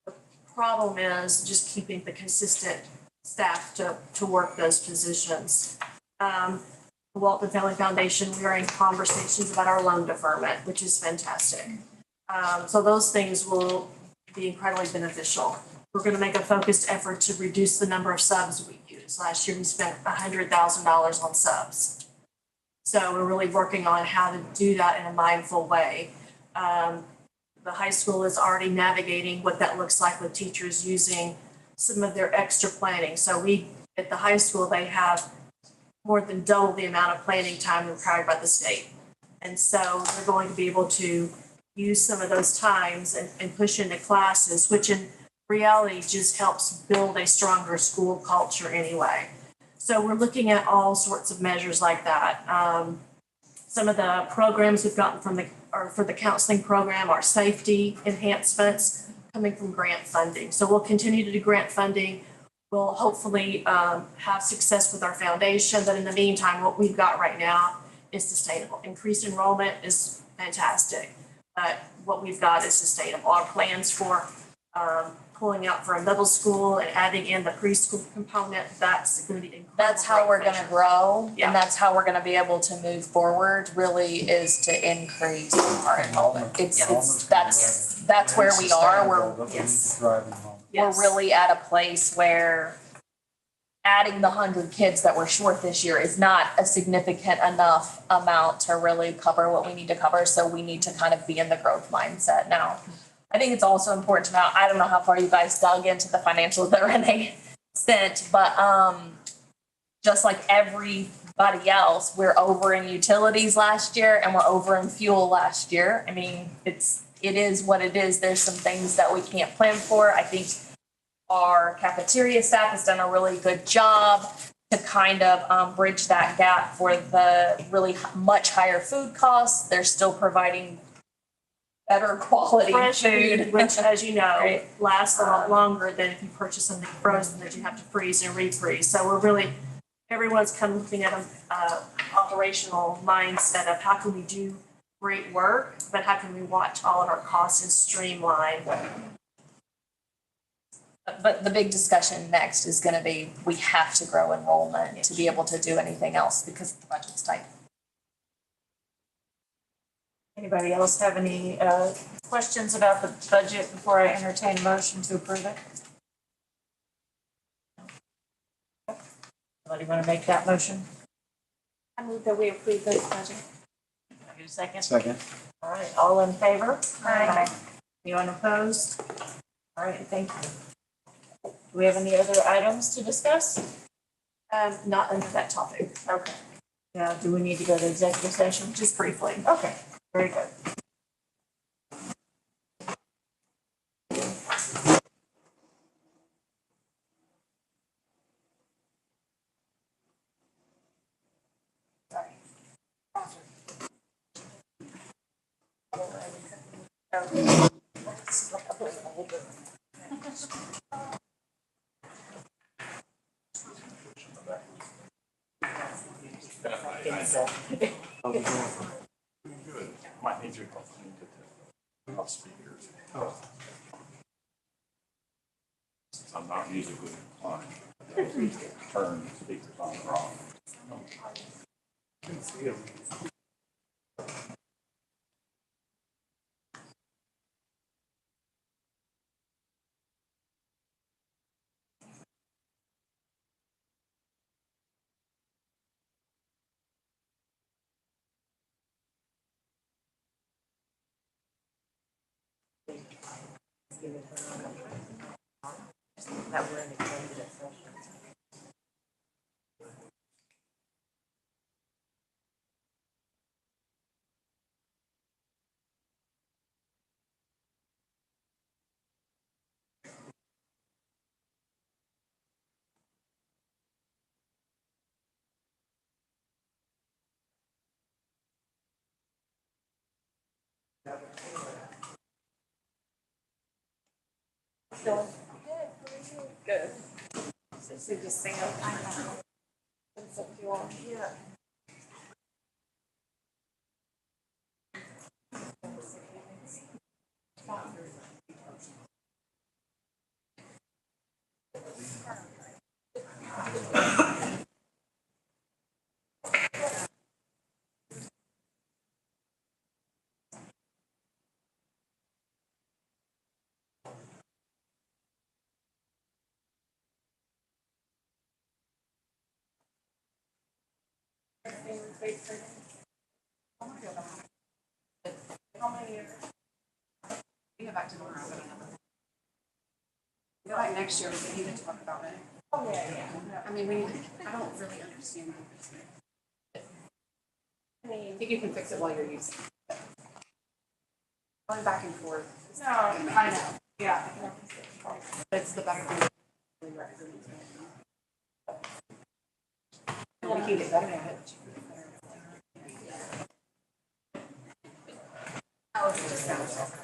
C: The problem is just keeping the consistent staff to work those positions. The Walton Family Foundation, we are in conversations about our loan deferment, which is fantastic. So those things will be incredibly beneficial. We're gonna make a focused effort to reduce the number of subs we use. Last year, we spent $100,000 on subs. So we're really working on how to do that in a mindful way. The high school is already navigating what that looks like with teachers using some of their extra planning. So at the high school, they have more than double the amount of planning time required by the state. And so they're going to be able to use some of those times and push into classes, which in reality just helps build a stronger school culture anyway. So we're looking at all sorts of measures like that. Some of the programs we've gotten for the counseling program are safety enhancements coming from grant funding. So we'll continue to do grant funding. We'll hopefully have success with our foundation, but in the meantime, what we've got right now is sustainable. Increased enrollment is fantastic, but what we've got is sustainable. Our plans for pulling out for a middle school and adding in the preschool component, that's going to be incredible.
I: That's how we're gonna grow,
C: Yeah.
I: and that's how we're gonna be able to move forward, really is to increase our enrollment. That's where we are, we're really at a place where adding the 100 kids that we're short this year is not a significant enough amount to really cover what we need to cover, so we need to kind of be in the growth mindset now. I think it's also important to know, I don't know how far you guys dug into the financials that Renee sent, but just like everybody else, we're over in utilities last year and we're over in fuel last year. I mean, it is what it is. There's some things that we can't plan for. I think our cafeteria staff has done a really good job to kind of bridge that gap for the really much higher food costs. They're still providing better quality
C: Fresh
I: food,
C: which, as you know,
I: Right.
C: lasts a lot longer than if you purchase something frozen that you have to freeze and refreeze. So everyone's kind of looking at an operational mindset of how can we do great work, but how can we watch all of our costs and streamline.
I: But the big discussion next is gonna be, we have to grow enrollment to be able to do anything else because the budget's tight.
D: Anybody else have any questions about the budget before I entertain a motion to approve it? Somebody want to make that motion?
E: I move that we approve this budget.
D: Can I get a second?
Q: Second.
D: All right, all in favor?
E: Aye.
D: Anyone opposed? All right, thank you. Do we have any other items to discuss?
C: Not under that topic.
D: Okay. Now, do we need to go to executive session?
C: Just briefly.
D: Okay, very good.
Q: Might need your help. I need to get off speakers. Since I'm not musically inclined, turn the speakers on wrong.
D: That we're in executive session.
E: Good. So just sing it.
D: Yeah.
F: We go back to the room. Go back next year, we need to talk about it.
D: Oh, yeah.
F: I mean, I don't really understand it. I think you can fix it while you're using it. Going back and forth.
D: No, I know, yeah.
F: But it's the better thing. We can get better at it. Oh, just sounds.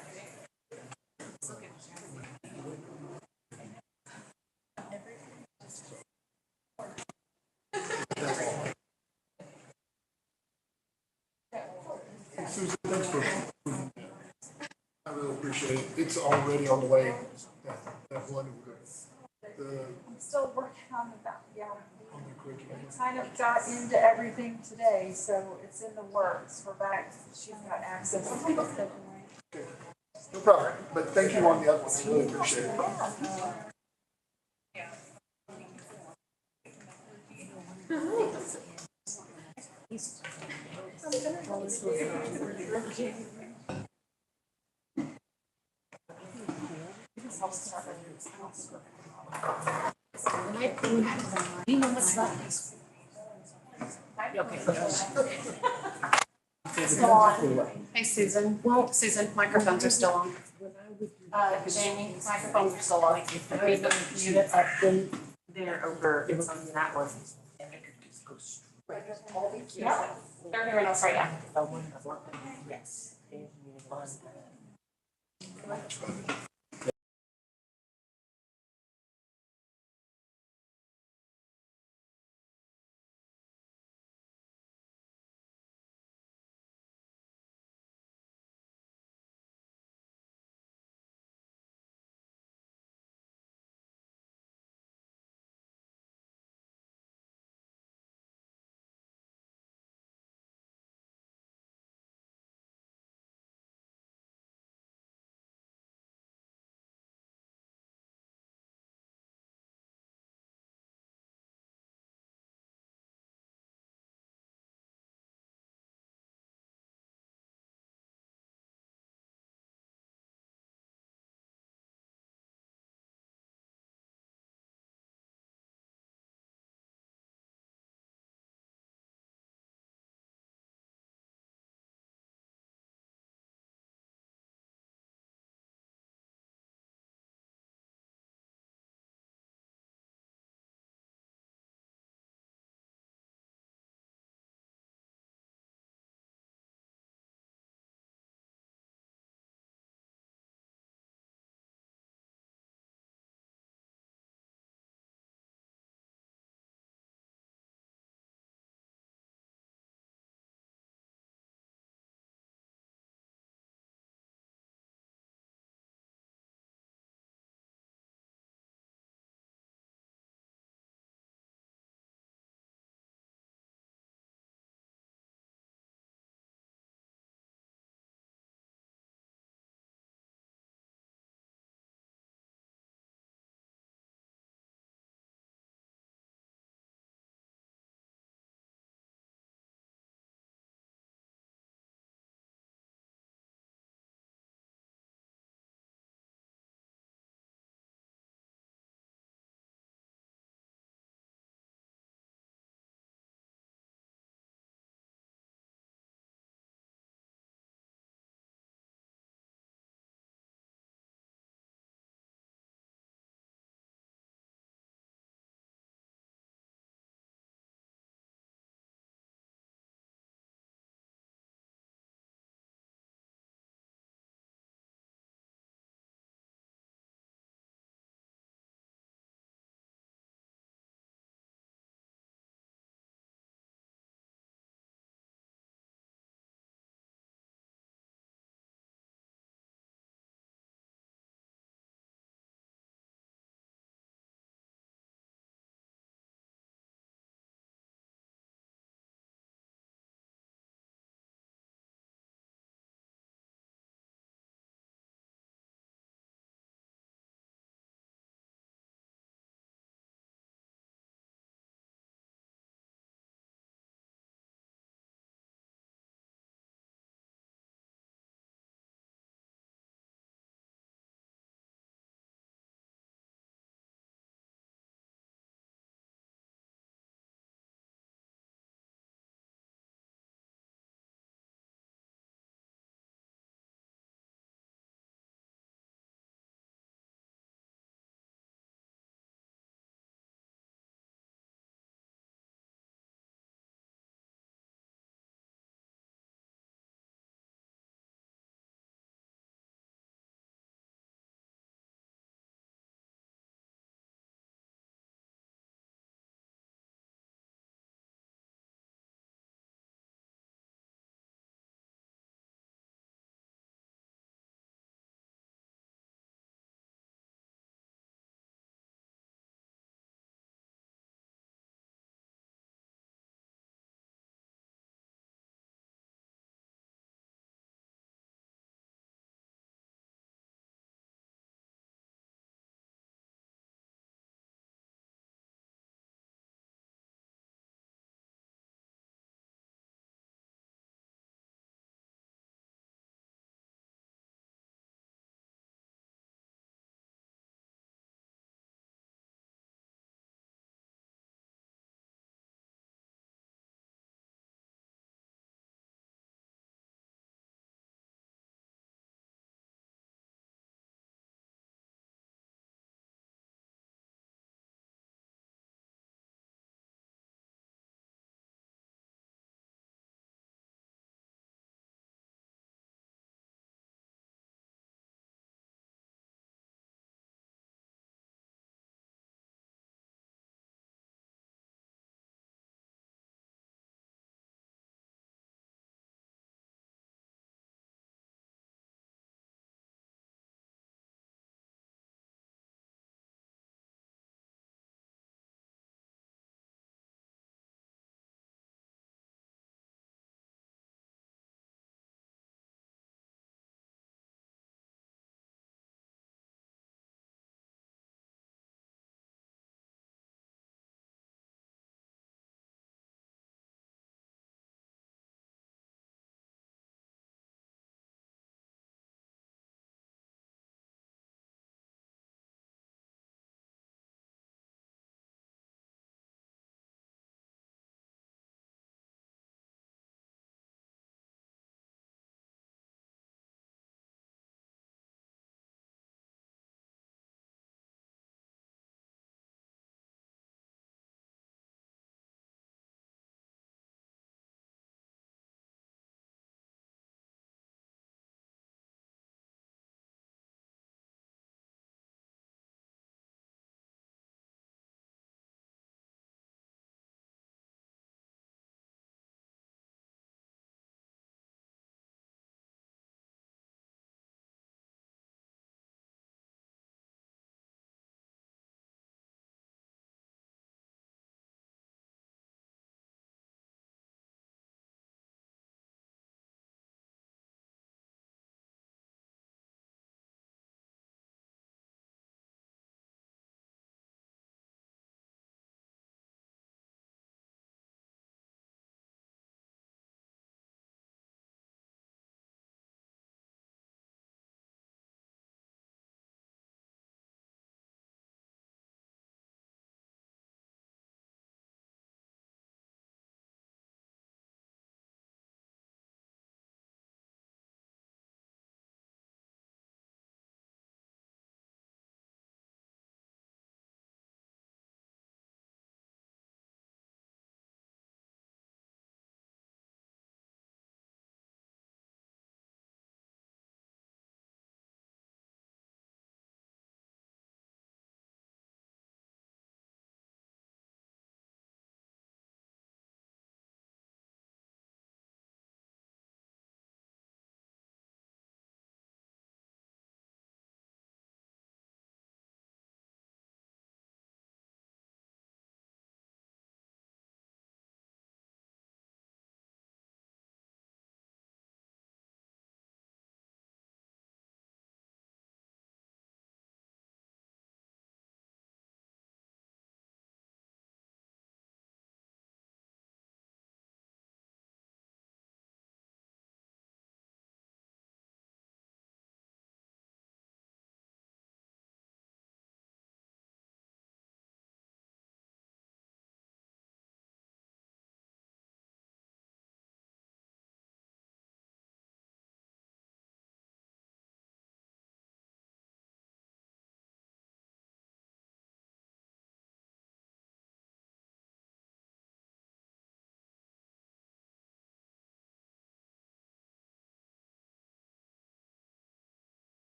G: Susan, thanks for, I really appreciate it. It's already on the way, that one,
D: I'm still working on that, yeah.
G: on the curriculum.
D: We kind of got into everything today, so it's in the works. We're back, she's got access to the
G: Okay. No problem, but thank you on the other one, I really appreciate it.
F: Hey, Susan. Well, Susan, microphones are still on. Jamie, microphones are still on.
A: Mute it up, then they're over, it's on that one.
F: Yeah, they're hearing us right now.
A: Yes.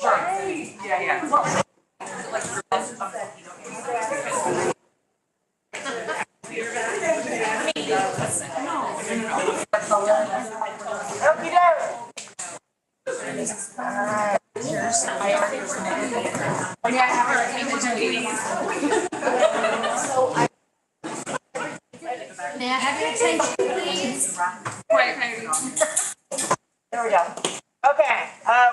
F: Yeah.
D: Okey doke. Alright.
H: May I have your attention, please?
D: There we go. Okay,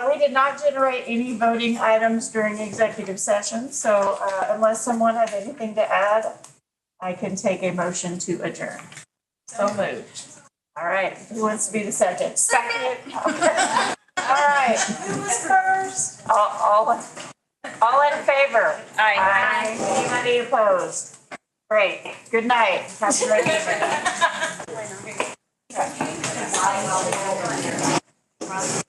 D: we did not generate any voting items during executive session, so unless someone has anything to add, I can take a motion to adjourn.
C: So moved.
D: All right, who wants to be the second? Second. All right, who's first? All in favor? Aye. Anybody opposed? Great, good night. Have a great evening. Okay.